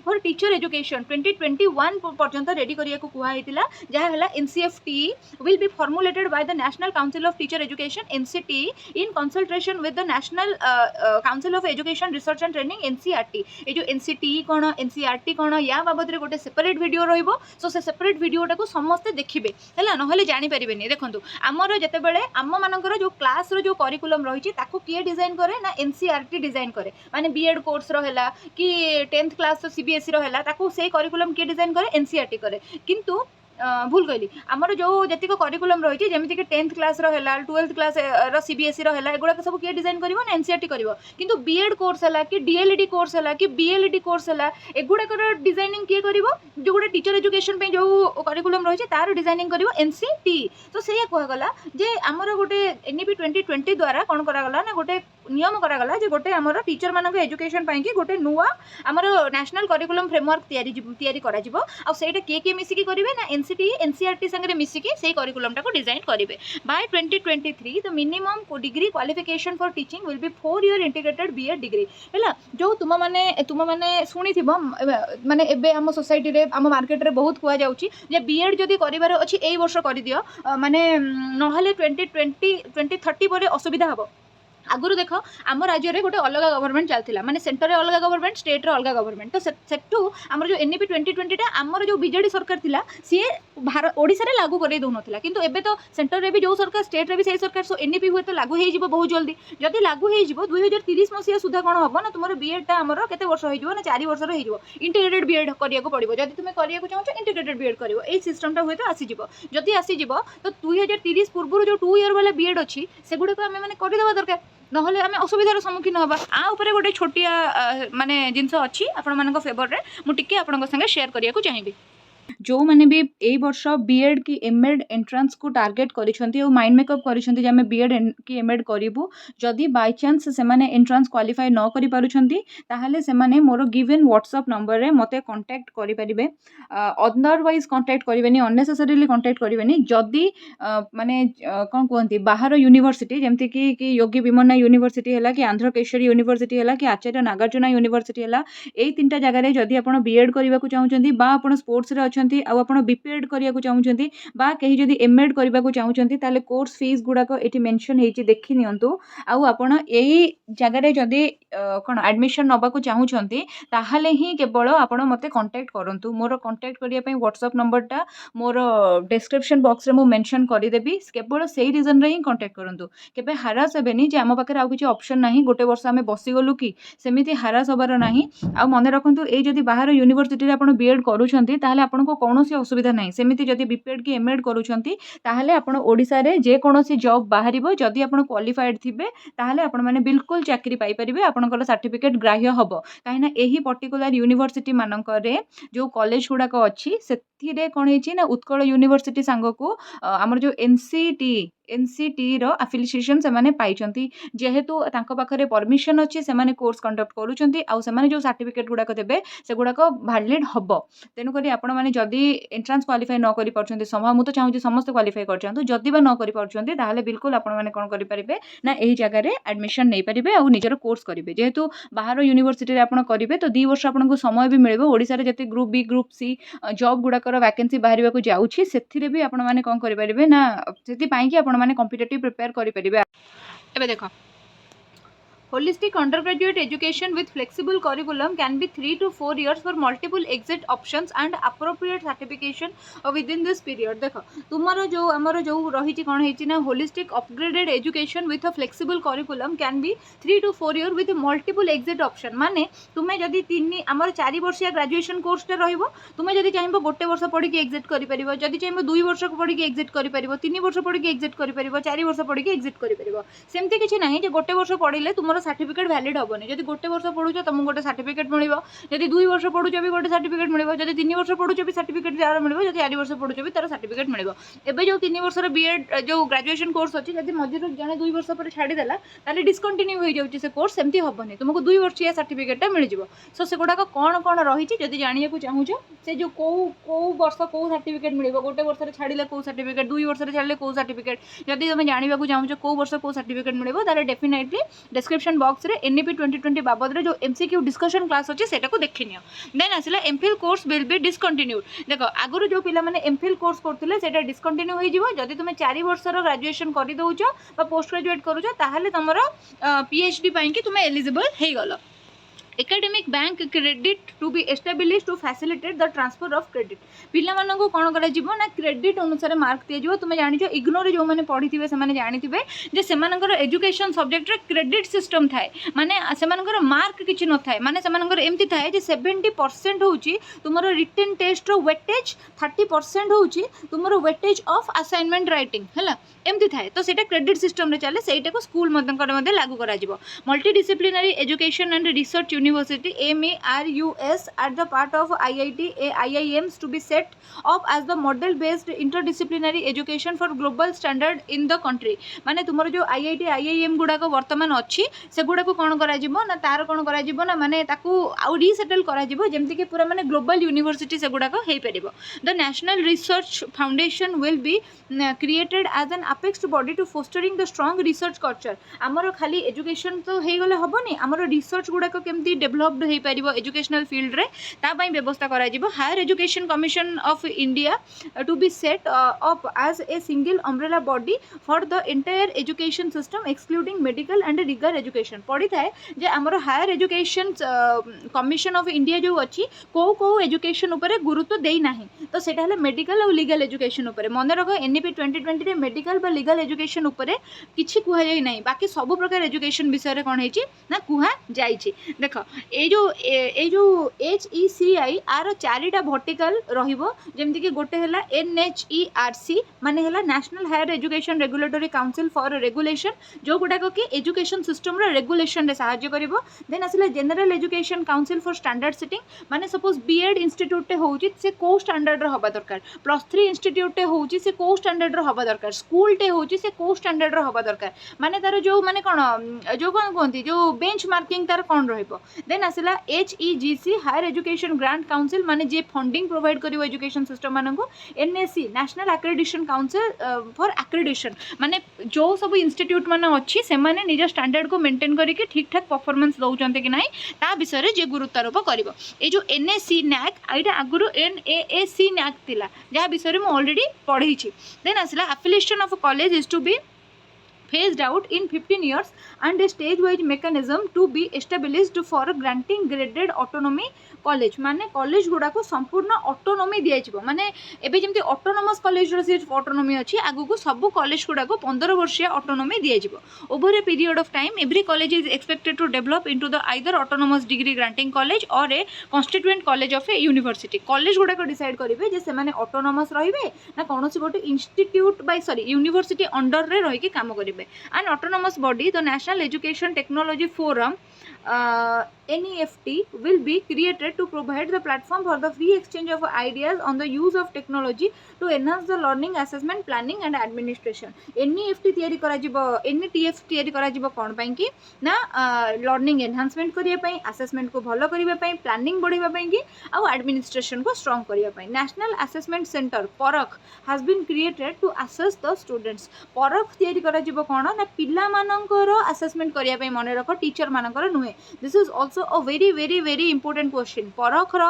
for teacher education 2021 पर्यंत रेडी करिया को कुहा हेतिला जहा हला NCFT will be formulated by the national council of teacher education NCT in consultation with the national council of education research and training NCERT ए जो एनसीटी कोन एनसीईआरटी कोन या बाबद रे गोटे सेपरेट वीडियो रहइबो सो से सेपरेट वीडियोटा को समस्त देखिबे हला नहले जानि परिबेनी देखंतु हमर जते बेले आम मानकर जो क्लास रो जो करिकुलम रहिछि ताको किए डिजाइन करे ना एनसीईआरटी डिजाइन करे माने बीएड कोर्स रहा कि 10th क्लास सीबीएसई रहा ताको से करिकुलम किए डिजाइन करे एनसीईआरटी करे किंतु भूल कहली आमर जो जतिक करिकुलम रही जमीक 10th क्लास रहा 12th क्लास सीबीएसई रहा एगुड़ा सब किए डिजाइन कर एनसीईआरटी कर किंतु बीएड कोर्स है कि डीएलईडी कोर्स है कि बीएलईडी कोर्स है एगुड़ाकर डिजाइनिंग किए कर जो गोटे टीचर एजुकेशन जो करिकुलम रही तार डिजाइनिंग कर एनसीटी तो से कहगला जे आमर गोटे एनईपी 2020 द्वारा कौन करागला ना गोटे नियम करागला जे गोटे आमर टीचर मान एजुकेशन कि गोटे नुआ आमर नेशनल करिकुलम फ्रेमवर्क तैयारी करा जिवो आ सेटा के मिसिकी करिवे ना एनसीटी एनसीईआरटी संगे मिसिकी से करिकुलम टाको डिजाइन करिवे by 2023 the minimum degree qualification for teaching will be 4 year integrated B Ed degree हैला जो तुम माने शुणी थिबो माने एबे हम सोसाइटी रे हम मार्केट रे बहुत कुआ जाउची जे बीएड जदी करिवार अछि एई वर्ष करि दियो माने नहले 2030 परे असुविधा हबो आगुरी देख आम राज्य में गोटे अलग गवर्नमेंट चलता माने सेंटर रे अलग गवर्नमेंट स्टेट रे अलग गवर्नमेंट तो सेटू आमर जो एनईपी 2020 आमर जो बीजेडी सरकार थिला सी ओडिशा रे लागू करे दउनथिला किंतु एबे तो सेंटर रे भी जो सरकार स्टेट रे भी सही सरकार सो एनईपी हुए तो लागू हे जिवो बहुत जल्दी जदी लागू हे जिवो 2030 मसिया सुधा कोन हबो ना तुमर बीएड टा आमर केते वर्ष हे जिवो ना 4 वर्ष रे हे जिवो इंटीग्रेटेड बीएड करिया को पड़िबो जदी तुमे करिया को चाहछो इंटीग्रेटेड बीएड करिवो एई सिस्टम टा हुए तो आसी जिवो जदी आसी जिवो तो 2030 पूर्व जो 2 ईयर वाला बीएड अछि सेगुडे को हमें माने करि देबा दरकार नहले आम असुविधार सम्मुखीन हवा आ उपरे गोटे छोटिया माने जिनस अच्छी आपण फेवर रे मु टिके आपण संगे शेयर करिया को चाहिबी जो मैंने भी यही वर्ष बीएड की एमएड एंट्रांस को टार्गेट करिसेंती और माइंड मेकअप करिसेंती जे हमें बीएड की एमएड करिवु जदि बाय चांस से माने एंट्रांस क्वालिफाई न करि पारुछंती ताहाले से माने मोर गिवन व्हाट्सएप नंबर रे मते कांटेक्ट करि परिबे अदरवाइज कांटेक्ट करिवेनी अननेसेसरीली कांटेक्ट करिवेनी जदि माने कोन कहंती बाहर यूनिवर्सिटी जेमति कि योगी विमन्ना यूनिवर्सिटी हैला कि आंध्र केशरी यूनिवर्सिटी हैला कि आचार्य नागार्जुना यूनिवर्सिटी हैला एई तीनटा जगह रे जदि आपण बीएड करिवा को चाहुचंती बा आपण स्पोर्ट्स रे ଅଛନ୍ତି ଆଉ ଆପଣ ବିପିଏଡ୍ କରିବାକୁ ଚାହୁଁଛନ୍ତି ବା କେହି ଯଦି ଏମ୍ଏଡ୍ କରିବାକୁ ଚାହୁଁଛନ୍ତି ତାହେଲେ କୋର୍ସ ଫିସ୍ ଗୁଡ଼ାକ ଏଠି ମେନସନ୍ ହେଇଛି ଦେଖି ନିଅନ୍ତୁ। ଆଉ ଆପଣ ଏଇ ଜାଗାରେ ଯଦି କ'ଣ ଆଡ଼ମିସନ୍ ନେବାକୁ ଚାହୁଁଛନ୍ତି ତାହେଲେ ହିଁ କେବଳ ଆପଣ ମୋତେ କଣ୍ଟାକ୍ଟ କରନ୍ତୁ। ମୋର କଣ୍ଟାକ୍ଟ କରିବା ପାଇଁ ହ୍ୱାଟ୍ସଆପ୍ ନମ୍ବରଟା ମୋର ଡେସ୍କ୍ରିପସନ୍ ବକ୍ସରେ ମୁଁ ମେନସନ୍ କରିଦେବି। କେବଳ ସେଇ ରିଜନ୍ରେ ହିଁ କଣ୍ଟାକ୍ଟ କରନ୍ତୁ। କେବେ ହାରାସ ହେବେନି ଯେ ଆମ ପାଖରେ ଆଉ କିଛି ଅପସନ୍ ନାହିଁ, ଗୋଟେ ବର୍ଷ ଆମେ ବସିଗଲୁ କି, ସେମିତି ହାରାସ ହେବାର ନାହିଁ। ଆଉ ମନେ ରଖନ୍ତୁ ଏଇ ଯଦି ବାହାର ୟୁନିଭର୍ସିଟିରେ ଆପଣ ବିଏଡ୍ କରୁଛନ୍ତି ତାହେଲେ ଆପଣଙ୍କୁ କୌଣସି ଅସୁବିଧା ନାହିଁ। ସେମିତି ଯଦି ବିପିଏଡ୍ କି ଏମ୍ଏଡ୍ କରୁଛନ୍ତି ତାହେଲେ ଆପଣ ଓଡ଼ିଶାରେ ଯେକୌଣସି ଜବ୍ ବାହାରିବ, ଯଦି ଆପଣ କ୍ୱାଲିଫାଏଡ଼୍ ଥିବେ ତାହେଲେ ଆପଣମାନେ ବିଲକୁଲ ଚାକିରି ପାଇପାରିବେ, ଆପଣଙ୍କର ସାର୍ଟିଫିକେଟ୍ ଗ୍ରାହ୍ୟ ହେବ। କାହିଁକିନା ଏହି ପର୍ଟିକୁଲାର ୟୁନିଭର୍ସିଟି ମାନଙ୍କରେ ଯେଉଁ କଲେଜ ଗୁଡ଼ାକ ଅଛି ସେଥିରେ କ'ଣ ହେଇଛି ନା ଉତ୍କଳ ୟୁନିଭର୍ସିଟି ସାଙ୍ଗକୁ ଆମର ଯେଉଁ ଏନ୍ସିଟିର ଆଫିଲିଏସନ୍ ସେମାନେ ପାଇଛନ୍ତି। ଯେହେତୁ ତାଙ୍କ ପାଖରେ ପରମିଶନ୍ ଅଛି ସେମାନେ କୋର୍ସ କଣ୍ଡକ୍ଟ କରୁଛନ୍ତି ଆଉ ସେମାନେ ଯେଉଁ ସାର୍ଟିଫିକେଟ୍ ଗୁଡ଼ାକ ଦେବେ ସେଗୁଡ଼ାକ ଭ୍ୟାଲିଡ୍ ହେବ। ତେଣୁକରି ଆପଣମାନେ ଯଦି ଏଣ୍ଟ୍ରାନ୍ସ କ୍ୱାଲିଫାଏ ନ କରିପାରୁଛନ୍ତି, ମୁଁ ତ ଚାହୁଁଛି ସମସ୍ତେ କ୍ୱାଲିଫାଏ କରିଯାଆନ୍ତୁ, ଯଦି ବା ନ କରିପାରୁଛନ୍ତି ତାହେଲେ ବିଲକୁଲ ଆପଣମାନେ କ'ଣ କରିପାରିବେ ନା ଏହି ଜାଗାରେ ଆଡ଼ମିସନ୍ ନେଇପାରିବେ ଆଉ ନିଜର କୋର୍ସ କରିବେ। ଯେହେତୁ ବାହାର ୟୁନିଭର୍ସିଟିରେ ଆପଣ କରିବେ ତ 2 ବର୍ଷ ଆପଣଙ୍କୁ ସମୟ ବି ମିଳିବ। ଓଡ଼ିଶାରେ ଯେତେ group B group C job ଗୁଡ଼ାକର ଭ୍ୟାକେନ୍ସି ବାହାରିବାକୁ ଯାଉଛି ସେଥିରେ ବି ଆପଣମାନେ କ'ଣ କରିପାରିବେ ନା ସେଥିପାଇଁକି ଆପଣମାନେ କମ୍ପିଟେଟିଭ୍ ପ୍ରିପେୟାର କରିପାରିବେ। ଏବେ ଦେଖ, holistic undergraduate education with flexible curriculum can be 3 to 4 years for multiple exit options and appropriate certification within this period। देख तुमर जो आमर जो रही कौन है holistic upgraded education with a flexible curriculum can be 3 to 4 year with multiple exit option। माने तुम्हें जदि 3 आमर 4 वर्षिया ग्रेजुएशन कोर्स रहिबो, तुम्हें जदि चाहिबो गोटे वर्ष पढ़ी की एग्जिट करि परिबो, जदि चाहिबो 2 वर्ष पढ़ी की एग्जिट करि परिबो, 3 वर्ष पढ़ी की एग्जिट करि परिबो, 4 वर्ष पढ़ी की एग्जिट करि परिबो। सेमती किछि नाही जे गोटे वर्ष पढ़िले तुमर सर्टिफिकेट वैलिड हेनी। जब गोटे वर्ष पढ़ुच तुमको गोटे सर्टिफिकेट मिल, जब 2 वर्ष पढ़ुच भी गोटे सर्टिफिकेट मिल, जब 3 वर्ष पढ़ुच भी सर्टिफिकेट तार मिल, जब 4 वर्ष पढ़ुच भी तार सर्टिफिकेट मिल। एवं जो 3 वर्ष बीएड जो ग्रेजुएशन कोर्स अच्छी जब मझे जड़े 2 वर्ष पर छाड़देला ताले डिस्कंटिन्यू हो जाऊँगी से कोर्स, सेमती हेनी। तुमको 2 वर्षिया सर्टिफिकेटा मिल जाव। सो से गुड़ाक कौन कौन रही जब जाना चाहूच से जो कौ वर्ष कौ सर्टिफिकेट मिल, गोटे वर्ष छाड़े कौ सर्टिफिकेट, 2 वर्ष छाड़े कौ सर्टिफिकेट, जब तुम जानवा चाहूच कौ वर्ष कौ सर्टिफिकेट मिल ताले डेफिनेटली डिस्क्रिप्शन बॉक्स रे एनईपी 2020 बाबद जो एमसीक्यू डिस्कशन क्लास अच्छे से देखी नि। देन आसला एमफिल कोर्स विल बी डिस्कंटिन्यूड। देख आगुरी जो पिला माने एमफिल कोर्स करथिले सेटा डिस्कंटिन्यू हो जिवो। जदि तुम 4 वर्षर ग्रेजुएशन कर दउछ बा पोस्ट ग्रेजुएट करूछ ताहले तमरो पीएचडी पई कि तुम एलिजिबल हे गलो। Academic bank credit to be establish to facilitate the transfer of credit. पिला माननको कोन करा जिवो ना क्रेडिट अनुसार मार्क दिया जिवो। तुम जानि जो इग्नोर जो माने पढ़ी थिबे से माने जानि थिबे जे सेमानकर एजुकेशन सब्जेक्ट रे क्रेडिट सिस्टम थाए, माने सेमानकर मार्क किछि न थाए, माने सेमानकर एम्ति थाए जे 70% होउची तुमरो रिटन टेस्ट रो वेटेज, 30% होउची तुमरो वेटेज ऑफ असाइनमेंट राइटिंग हैला, एम्ति थाए। तो सेटा क्रेडिट सिस्टम रे चले, सेटा को स्कूल मदनकर मध्ये लागू करा जिवो। Multidisciplinary education and research University MERUS at the part of IIT IIMs to be set up as the model based interdisciplinary education for global standard in the country। माने तुमरो जो IIT IIM गुडा को वर्तमान अच्छी से गुडा को कौन करा जिवो ना तार कौन करा जिवो ना माने ताकू आउ रीसेटल करा जिवो जेमति के पूरा माने ग्लोबल यूनिवर्सिटी से गुडा को हेई परिबो। The national research foundation will be created as an apex body to fostering the strong research culture. आमर खाली एजुकेशन तो हे गले हबनी, आमर रिसर्च गुडा को केमती डेभलप्ड हो पारिबो एजुकेशनल फील्ड रे ता पई व्यवस्था करा जिवो। Higher education commission of India to be set up as a single umbrella body for the entire education system excluding medical and legal education. पड़ी थाए जे आमर higher education commission of India जो अच्छी को एजुकेशन उपरे गुरुत्व देई नाही, तो सेटा हले मेडिकल और लीगल एजुकेशन उपरे। मन रख एनईपी 2020 रे मेडिकल बा लीगल एजुकेशन उपरे किछि कुहा जाई नाही, बाकी सब प्रकार एजुकेशन विषय रे कोन हेची ना कुहा जाईची। देख ए जो HECI आर 4टा वर्टिकल रहिबो, जेमति कि गोटे हला NHERC माने हला national higher education regulatory council for regulation, जो गुडा को कि एजुकेशन सिस्टम रे रेगुलेशन रे सहाय्य करिवो। देन आसले general education council for standard setting, माने सपोज बीएड इंस्टीट्यूट होउची से को स्टैंडर्ड रे हबा दरकार, +3 इंस्टीट्यूट होउची से को स्टैंडर्ड रे हबा दरकार, स्कूल टे होउची से को स्टैंडर्ड रे हबा दरकार। माने तार जो माने कोन जो कोन कोंती जो बेंचमार्किंग तार कोन रहिबो देन आसला HEGC higher education grant council माने जे फंडिंग प्रोवाइड करिवो एजुकेशन सिस्टम माननको NAC national accreditation council for accreditation माने जो सब इंस्टीट्यूट मान अच्छी से माने निज स्टैंडर्ड को मेंटेन करके ठीक ठाक परफॉर्मेंस दौरान कि ना ता विषय जे गुरुत्वारोप करिवो ए जो NAC NAC आइटा आगुरु NAAC NAC थिला जहाँ विषय में ऑलरेडी पढ़ी छी देन आसला affiliation of college is to be phased out in 15 years and a stage wise mechanism to be established for granting graded autonomy college माने कॉलेज गुड़ा को संपूर्ण ऑटोनोमी दिया माने एबे जेमती ऑटोनोमस कॉलेज रो सिर्फ ऑटोनोमी अछि आगु को सब कॉलेज गुड़ा को 15 वर्षीय ऑटोनोमी दिया over a period of time every college is expected to develop into the either autonomous degree granting college और a constituent college of a university college गुड़ा को डिसाइड करिवे जे से माने ऑटोनोमस रहिबे ना कोनोसी गोटे institute by sorry university under रे रहि के काम करिवे an autonomous body the national education technology forum NEFT will be created to provide the platform for the free exchange of ideas on the use of technology to enhance the learning assessment planning and administration NEFT तैयारी करा जिवो NETF तैयारी करा जिवो कोन पई कि ना लर्निंग एनहांसमेंट करिया पई असेसमेंट को भलो करिया पई प्लानिंग बढ़िबा पई कि आ एडमिनिस्ट्रेशन को स्ट्रांग करिया पई नेशनल असेसमेंट सेंटर परख has been created to assess the students परख तैयारी करा जिवो कोन ना पिला मानकर असेसमेंट करिया पई मने रखो टीचर मानकर नुहे this is also a very very very important question परखर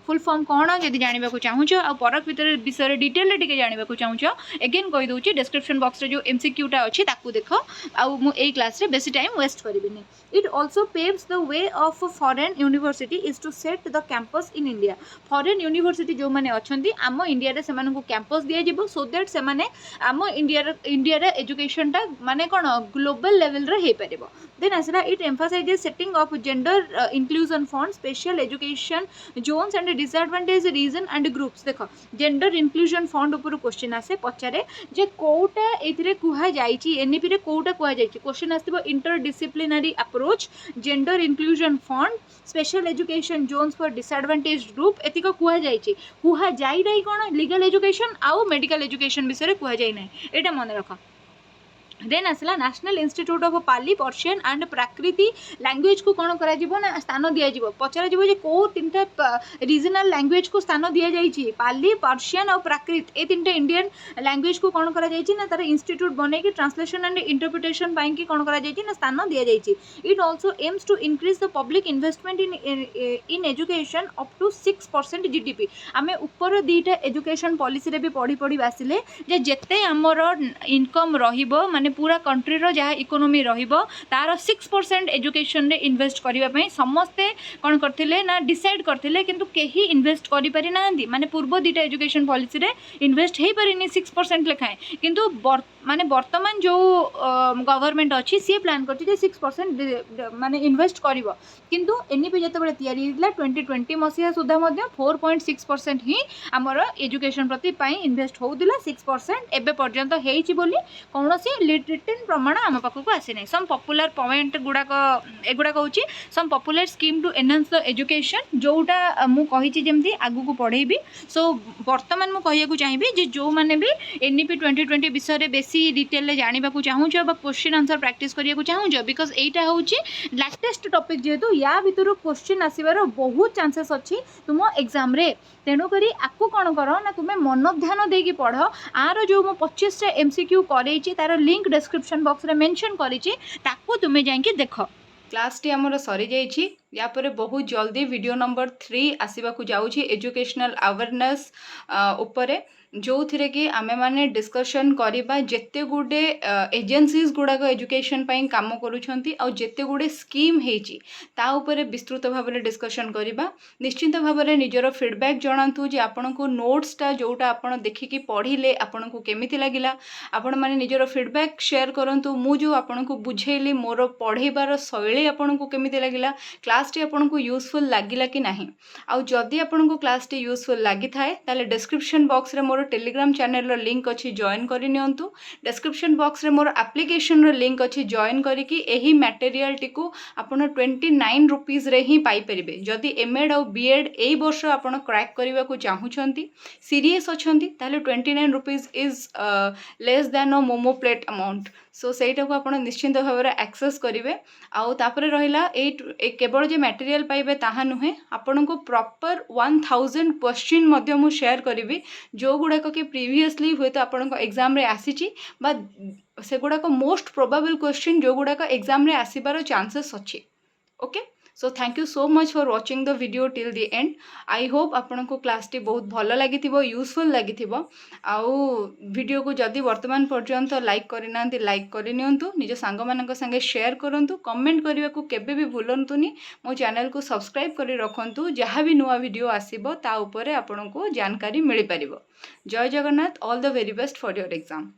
फुल फॉर्म कौन जदि जानवा चाहूच आ परख भितर विषय डिटेल टे जानवा चाहूच एगेन कही दूसरी डिस्क्रिप्शन बॉक्स रे जो MCQटा अच्छी ताकू देख आउ मु क्लास रे बेसी टाइम वेस्ट करिबिनी it also paves the way of foreign university is to set the campus in India foreign university जो माने अछंती आम इंडिया रे सेमानन को कैंपस दिया जिवो सो दैट से माने आम इंडिया रे एजुकेशनटा माने कोन ग्लोबल लेवल रे हे परिबो देन आसला it emphasises setting of gender inclusion fund special education zones and disadvantage region and groups देख जेंडर इंक्लूजन फंड ऊपर क्वेश्चन आसे पचारे जे कोटा एथिरे कुहा जाईची एनईपी रे कोटा कुहा जाईची क्वेश्चन आस्तिबो interdisciplinary approach gender inclusion fund special education zones for disadvantage group एतिक कुहा जाईची कुहा जाई नै कोन लीगल एजुकेशन आउ मेडिकल एजुकेशन विषय कुहा जाई नै एटा मन रख देन आसला national institute of Pali Persian and Prakrit language को कौन करा जीवो ना स्थान दिया जीवो पचरा जीवो जे को तीनटा रीजनल लैंग्वेज को स्थान दिया जाइछि पाली पर्शियन और प्राकृत ए तीनटा इंडियन लैंग्वेज को कौन करा जाइछि ना तार इंस्टीट्यूट बनै कि ट्रांसलेशन एंड इंटरप्रिटेशन पाई कि कौन करा जाइछि ना स्थान दिया जाइछि it also aims to increase the public investment in education up to 6% GDP आमे ऊपर दीटा एजुकेशन पॉलिसी रे भी पढ़ी पढ़ी आसिले जे जेते हमर इनकम रहिबो माने पूरा कंट्री रो जहाँ इकोनोमी रहिबो तार 6% एजुकेशन रे इन्वेस्ट करिबा पई समस्ते कोन करथिले ना डिसाइड करथिले किंतु केही इन्वेस्ट करि पारि नांदी माने पूर्व दीटा एजुकेशन पॉलिसी रे इन्वेस्ट हेई पारिनी 6% लेखाए किंतु माने वर्तमान जो गवर्नमेंट अछि सी प्लान करछि जे 6% माने इन्वेस्ट करिवो किंतु एनईपी जते बेले तयारी हिला 2020 मसिया सुधा मध्ये 4.6% ही हमर एजुकेशन प्रति पई इन्वेस्ट होउदिला 6% एबे पर्यंत हेइछि बोली कोनोसी रिटन प्रमाण आम पाखक आसी ना सम पपुलर पॉइंट गुड़ाक एगुड़ा हूँ some popular scheme to enhance the education जोटा मुझे जमी आगू को पढ़ेबी सो बर्तमान मुझे चाहिए जे जो मैंने भी एनईपी 2020 विषय में बेसी डिटेल जानवा चाहूँ क्वेश्चन आंसर प्रैक्टिस करने चाहूँ बिकज यहाँ हूँ लाटेस्ट टॉपिक जेहेतु या भर क्वेश्चन आसबार बहुत चांसेस अच्छी तुम एग्जाम रे तेणुक आपको कौन कर ना तुम्हें मन ध्यान देकी पढ़ आर जो मु 25टा MCQ करेछि तार लिंक डिस्क्रिप्शन बॉक्स रे मेंशन करिछि ताको तुमे जाके देख क्लास टी आमर सरी जाइछि या पर बहुत जल्दी वीडियो नंबर 3 आसीबा को जाउछि एजुकेशनल अवेयरनेस उपरे जो थिरे कि आमे माने डिस्कशन करिबा जेते गुडे एजेंसीज गुडाक एजुकेशन पई काम करूछंती आ जेते गुडे स्कीम हेची ता उपरे विस्तृत भाव में डिस्कशन करिबा निश्चित भाव में निजर फीडबैक जणांतु जे आपनको नोट्स ता जोटा आपण देखिकी पढ़िले आपनको केमिति लागिला आपण माने निजर फीडबैक शेयर करंतु मु जो आपनको बुझेली मोर पढ़ेबार शैली आपनको केमिति लागिला क्लास टी आपनको यूजफुल लागिला कि नाही आ जदी आपनको क्लास टी यूजफुल लागि थाए ताले डिस्क्रिप्शन बॉक्स रे मोर टेलीग्राम चैनल रो लिंक अच्छी जॉइन करि नियंतु डिस्क्रिप्शन बॉक्स रे मोर एप्लिकेशन रो लिंक अच्छी जॉइन करिकी एही मटेरियल टिकु आपण 29 रुपीस रे ही पाई परिबे जदी एमएड और बीएड एई वर्ष आपण क्रैक करबा को चाहुछंती सीरियस अछंती ताले 29 rupees is less than a momo plate amount so ସେଇଟାକୁ ଆପଣ ନିଶ୍ଚିନ୍ତ ଭାବରେ ଆକ୍ସେସ୍ କରିବେ। ଆଉ ତାପରେ ରହିଲା ଏଇ କେବଳ ଯେ ମ୍ୟାଟେରିଆଲ ପାଇବେ ତାହା ନୁହେଁ, ଆପଣଙ୍କୁ ପ୍ରପର୍ 1000 କ୍ୱେଶ୍ଚିନ୍ ମଧ୍ୟ ମୁଁ ସେୟାର କରିବି, ଯେଉଁଗୁଡ଼ାକ କି ପ୍ରିଭିୟସଲି ହୁଏତ ଆପଣଙ୍କ ଏକ୍ଜାମରେ ଆସିଛି, ବା ସେଗୁଡ଼ାକ ମୋଷ୍ଟ ପ୍ରୋବାବଲ୍ କ୍ୱେଶ୍ଚିନ୍ ଯେଉଁଗୁଡ଼ାକ ଏକ୍ଜାମରେ ଆସିବାର ଚାନ୍ସେସ୍ ଅଛି। Okay, so thank you so much for watching the video till the end. I hope आपको क्लास टी बहुत भल लगी यूजफुल लगी आउ वीडियो को जदि वर्तमान पर्यंत लाइक करना लाइक करनी निज सांग मान संगे शेयर करूँ, कमेंट करने को केबे भी भूलंतुनि, मो चैनल को सब्सक्राइब कर रखुँ, जहाँ भी नुआ वीडियो आसीबो ता उपरे आपनको जानकारी मिल पारिबो। जय Jagannath, all the very best for your exam.